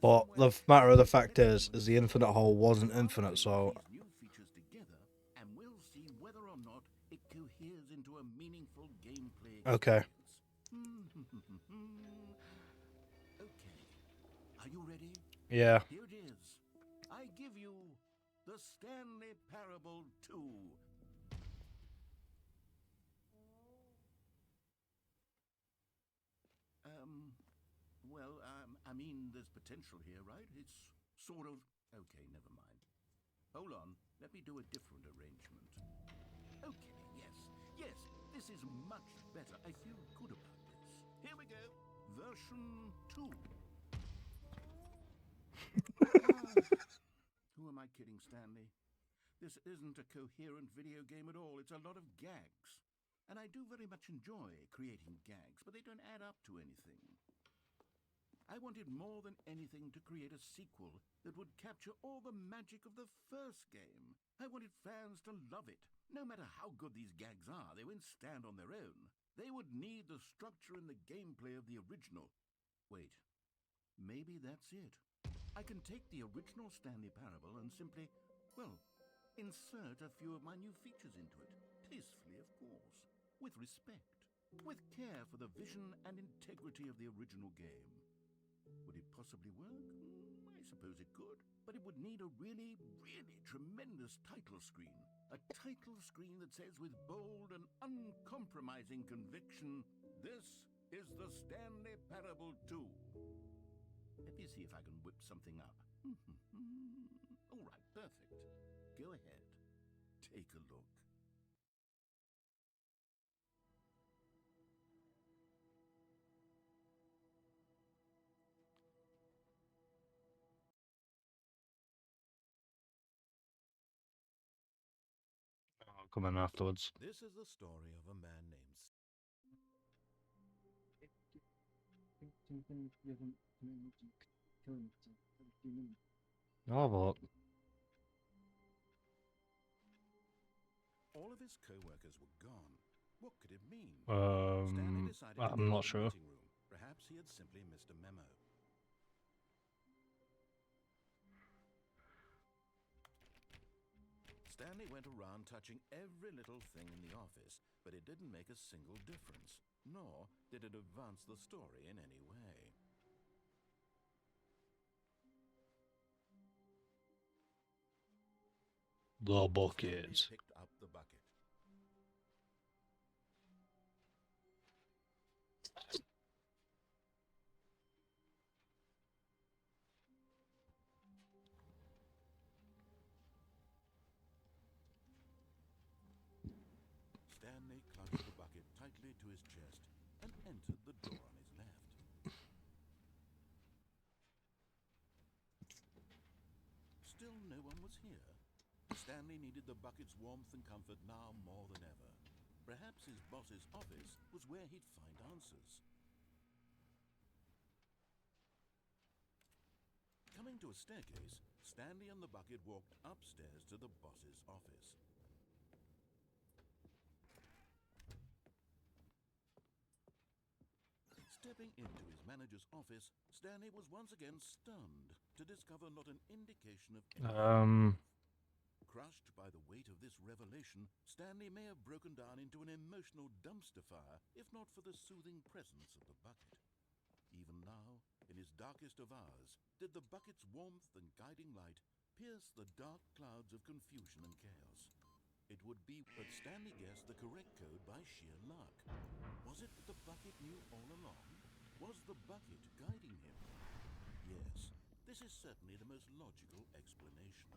but the matter of the fact is the infinite hole wasn't infinite, so new features together, and we'll see whether or not it coheres into a meaningful gameplay okay. experience. Okay, are you ready? Yeah. Here it is. I give you the Stanley Parable 2. I mean, there's potential here, right? It's sort of... Okay, never mind. Hold on, let me do a different arrangement. Okay, yes, this is much better. I feel good about this. Here we go, version 2. Who am I kidding, Stanley? This isn't a coherent video game at all. It's a lot of gags. And I do very much enjoy creating gags, but they don't add up to anything. I wanted more than anything to create a sequel that would capture all the magic of the first game. I wanted fans to love it. No matter how good these gags are, they won't stand on their own. They would need the structure and the gameplay of the original. Wait, maybe that's it. I can take the original Stanley Parable and simply, well, insert a few of my new features into it. Tastefully, of course. With respect. With care for the vision and integrity of the original game. Would it possibly work? I suppose it could. But it would need a really, really tremendous title screen. A title screen that says with bold and uncompromising conviction, "This is the Stanley Parable 2. Let me see if I can whip something up. All right, perfect. Go ahead. Take a look. I'll come in afterwards. This is the story of a man named Oh, but All of his co-workers were gone. What could it mean? Stanley decided to I'm go not to the sure. meeting room. Perhaps he had simply missed a memo. Stanley went around touching every little thing in the office, but it didn't make a single difference, nor did it advance the story in any way. The Stanley bucket. picked up the bucket. Stanley clutched the bucket tightly to his chest and entered the door on his left. Still no one was here. Stanley needed the bucket's warmth and comfort now more than ever. Perhaps his boss's office was where he'd find answers. Coming to a staircase, Stanley and the bucket walked upstairs to the boss's office. Stepping into his manager's office, Stanley was once again stunned to discover not an indication of anything. Crushed by the weight of this revelation, Stanley may have broken down into an emotional dumpster fire, if not for the soothing presence of the bucket. Even now, in his darkest of hours, did the bucket's warmth and guiding light pierce the dark clouds of confusion and chaos. It would be, but Stanley guessed the correct code by sheer luck. Was it that the bucket knew all along? Was the bucket guiding him? Yes, this is certainly the most logical explanation.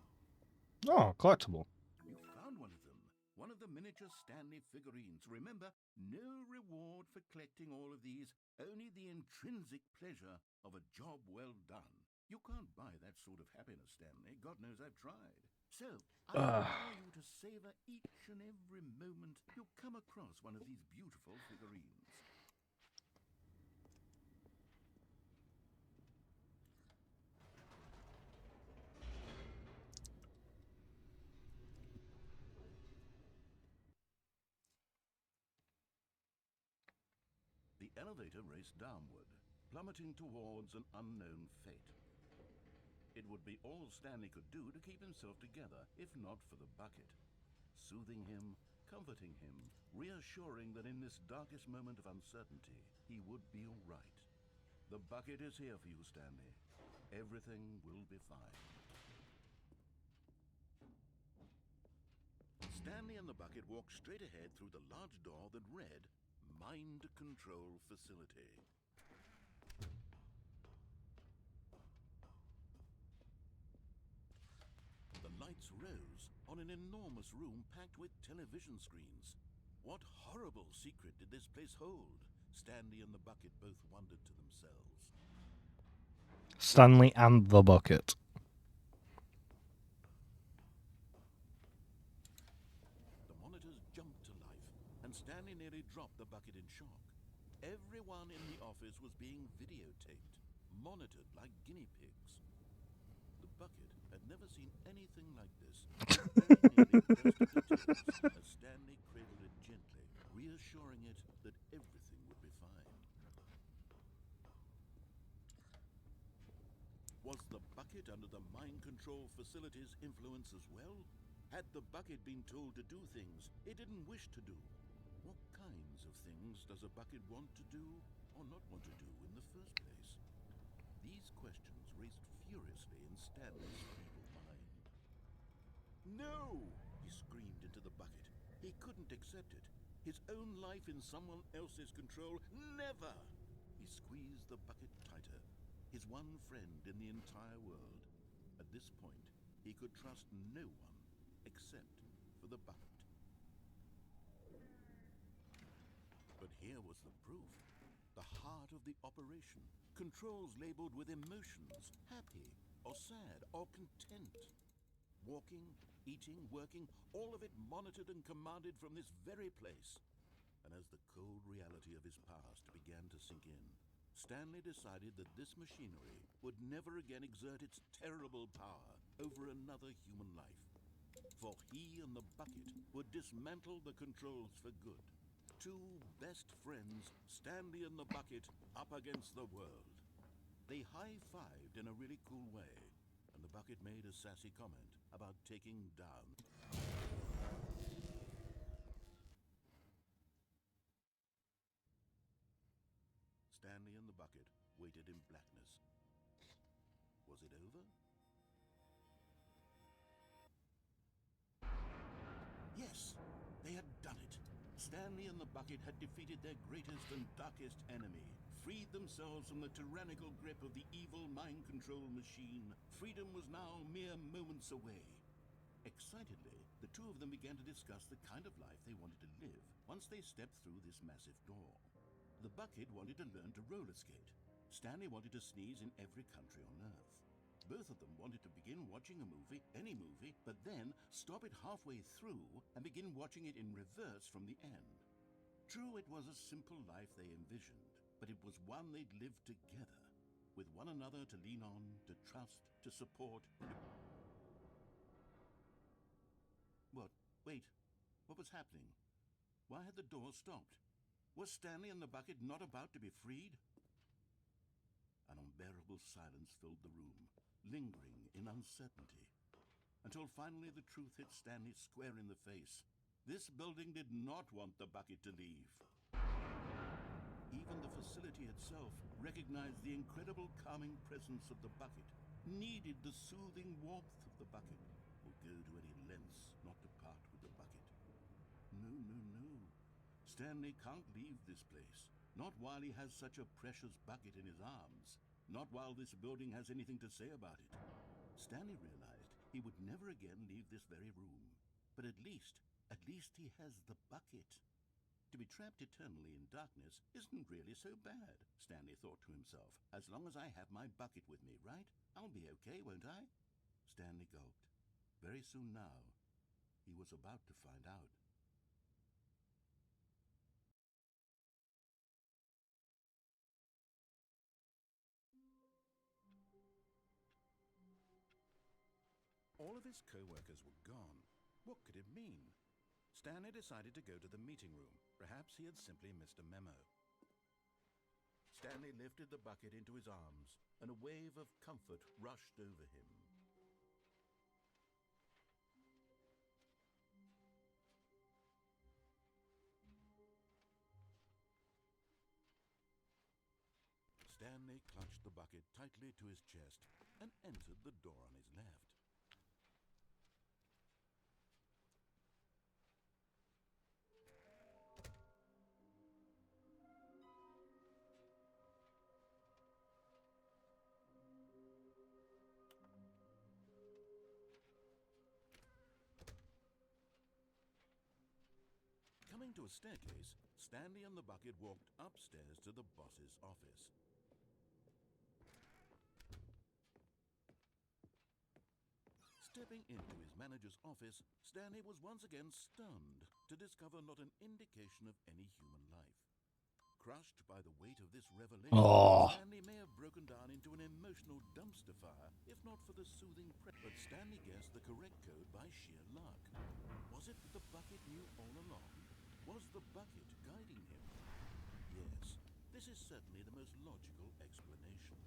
Oh, collectible. You found one of them. One of the miniature Stanley figurines. Remember, no reward for collecting all of these, only the intrinsic pleasure of a job well done. You can't buy that sort of happiness, Stanley. God knows I've tried. So, I implore you to savor each and every moment you come across one of these beautiful figurines. The elevator raced downward, plummeting towards an unknown fate. It would be all Stanley could do to keep himself together, if not for the bucket. Soothing him, comforting him, reassuring that in this darkest moment of uncertainty, he would be all right. The bucket is here for you, Stanley. Everything will be fine. Stanley and the bucket walked straight ahead through the large door that read, Mind Control Facility. The lights rose on an enormous room packed with television screens. What horrible secret did this place hold? Stanley and the bucket both wondered to themselves. Stanley and the bucket. The monitors jumped to life, and Stanley nearly dropped the bucket in shock. Everyone in the office was being videotaped, monitored like guinea pigs. The bucket had never seen anything like this. Very nearly burst into tears as Stanley cradled it gently, reassuring it that everything would be fine. Was the bucket under the mind control facility's influence as well? Had the bucket been told to do things it didn't wish to do? What kinds of things does a bucket want to do or not want to do in the first place? These questions raced furiously in Stanley's feeble mind. No! He screamed into the bucket. He couldn't accept it. His own life in someone else's control? Never! He squeezed the bucket tighter. His one friend in the entire world. At this point, he could trust no one except for the bucket. But here was the proof. The heart of the operation. Controls labeled with emotions, happy or sad or content. Walking, eating, working, all of it monitored and commanded from this very place. And as the cold reality of his past began to sink in, Stanley decided that this machinery would never again exert its terrible power over another human life. For he and the bucket would dismantle the controls for good. Two best friends, Stanley and the bucket, up against the world. They high-fived in a really cool way, and the bucket made a sassy comment about taking down. Stanley and the bucket waited in blackness. Was it over? Yes, they had done it. Stanley and the bucket had defeated their greatest and darkest enemy, freed themselves from the tyrannical grip of the evil mind control machine. Freedom was now mere moments away. Excitedly, the two of them began to discuss the kind of life they wanted to live once they stepped through this massive door. The bucket wanted to learn to roller skate. Stanley wanted to sneeze in every country on Earth. Both of them wanted to begin watching a movie, any movie, but then stop it halfway through and begin watching it in reverse from the end. True, it was a simple life they envisioned, but it was one they'd lived together, with one another to lean on, to trust, to support. What? Wait. What was happening? Why had the door stopped? Was Stanley and the bucket not about to be freed? An unbearable silence filled the room, lingering in uncertainty, until finally the truth hit Stanley square in the face. This building did not want the bucket to leave. Even the facility itself recognized the incredible calming presence of the bucket, needed the soothing warmth of the bucket, would go to any lengths not to part with the bucket. No, no, no. Stanley can't leave this place. Not while he has such a precious bucket in his arms. Not while this building has anything to say about it. Stanley realized he would never again leave this very room. But at least he has the bucket. To be trapped eternally in darkness isn't really so bad, Stanley thought to himself. As long as I have my bucket with me, right? I'll be okay, won't I? Stanley gulped. Very soon now, he was about to find out. All of his co-workers were gone. What could it mean? Stanley decided to go to the meeting room. Perhaps he had simply missed a memo. Stanley lifted the bucket into his arms, and a wave of comfort rushed over him. Stanley clutched the bucket tightly to his chest and entered the door on his left. Coming to a staircase, Stanley and the bucket walked upstairs to the boss's office. Stepping into his manager's office, Stanley was once again stunned to discover not an indication of any human life. Crushed by the weight of this revelation, Oh. Stanley may have broken down into an emotional dumpster fire, if not for the soothing but Stanley guessed the correct code by sheer luck. Was it that the bucket knew all along? Was the bucket guiding him? Yes, this is certainly the most logical explanation.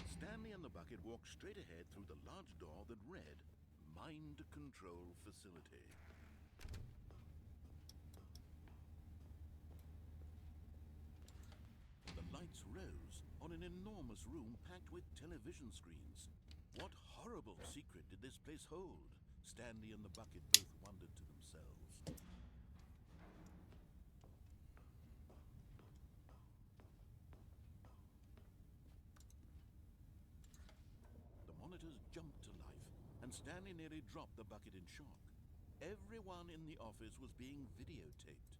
Stanley and the bucket walked straight ahead through the large door that read, Mind Control Facility. The lights rose on an enormous room packed with television screens. What horrible secret did this place hold? Stanley and the bucket both wondered to themselves. The monitors jumped to life, and Stanley nearly dropped the bucket in shock. Everyone in the office was being videotaped,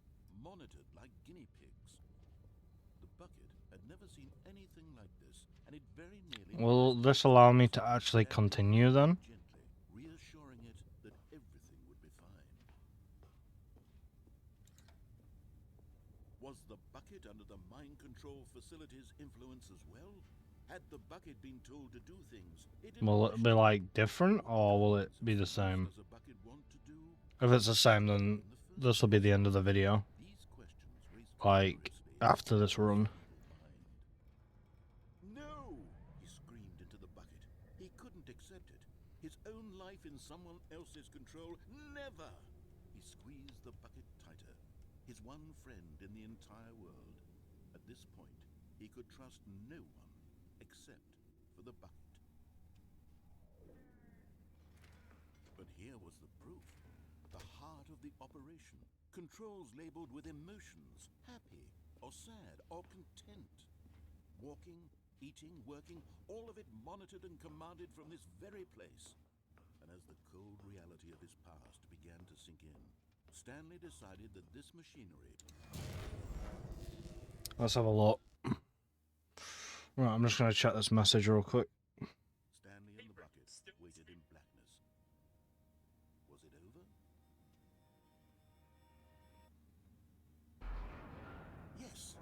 monitored like guinea pigs. The bucket had never seen anything like this, and it very nearly... Will this allow me to actually continue then? Gently, reassuring it that everything would be fine. Was the bucket under the mind control facility's influence as well? Had the bucket been told to do things it didn't Will it be like different, or will it be the same? Does a bucket want to do If it's the same, then this will be the end of the video. these questions raced Like, furiously after this run. No! He screamed into the bucket. He couldn't accept it. His own life in someone else's control. Never! He squeezed the bucket tighter. His one friend in the entire world. At this point, he could trust no one except for the bucket. But here was the proof. The heart of the operation. Controls labeled with emotions. Happy, or sad, or content. Walking, eating, working, all of it monitored and commanded from this very place. And as the cold reality of his past began to sink in, Stanley decided that this machinery... Let's have a look. Right, I'm just going to check this message real quick. Stanley and the bucket waited in blackness. Was it over? Yes,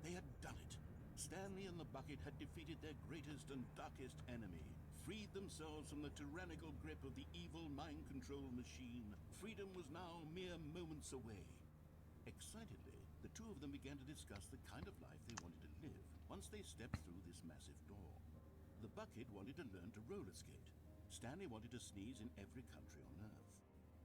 they had done it. Stanley and the bucket had defeated their greatest and darkest enemy, freed themselves from the tyrannical grip of the evil mind control machine. Freedom was now mere moments away. Excitedly, the two of them began to discuss the kind of life they wanted to live once they stepped through this massive door. The bucket wanted to learn to roller skate. Stanley wanted to sneeze in every country on Earth.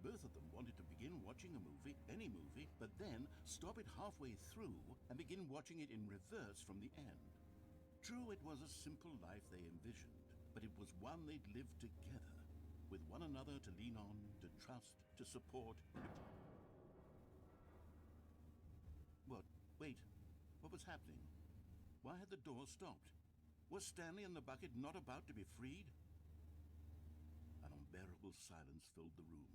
Both of them wanted to begin watching a movie, any movie, but then stop it halfway through and begin watching it in reverse from the end. True, it was a simple life they envisioned, but it was one they'd lived together, with one another to lean on, to trust, to support. What? Wait. What was happening? Why had the door stopped? Was Stanley and the bucket not about to be freed? An unbearable silence filled the room,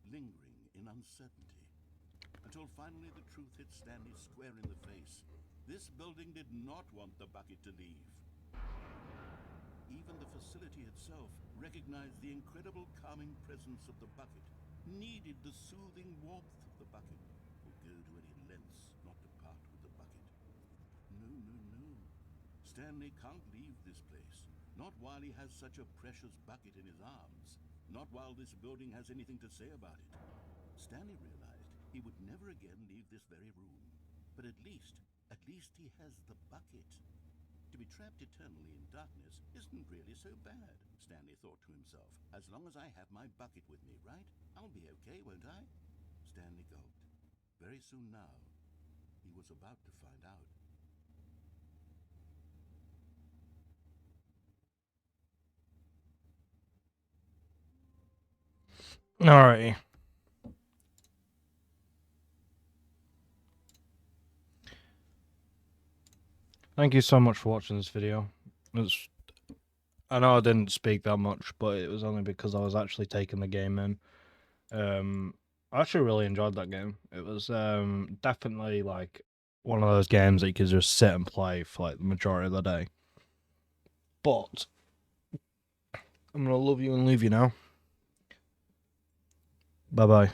lingering in uncertainty, until finally the truth hit Stanley square in the face. This building did not want the bucket to leave. Even the facility itself recognized the incredible calming presence of the bucket, needed the soothing warmth of the bucket, would go to any lengths not to part with the bucket. No, no, no. Stanley can't leave this place. Not while he has such a precious bucket in his arms. Not while this building has anything to say about it. Stanley realized he would never again leave this very room. But at least he has the bucket. To be trapped eternally in darkness isn't really so bad, Stanley thought to himself. As long as I have my bucket with me, right? I'll be okay, won't I? Stanley gulped. Very soon now, he was about to find out. Alrighty. Thank you so much for watching this video. I know I didn't speak that much, but it was only because I was actually taking the game in. I actually really enjoyed that game. It was definitely like one of those games that you could just sit and play for like the majority of the day. But I'm gonna love you and leave you now. Bye bye.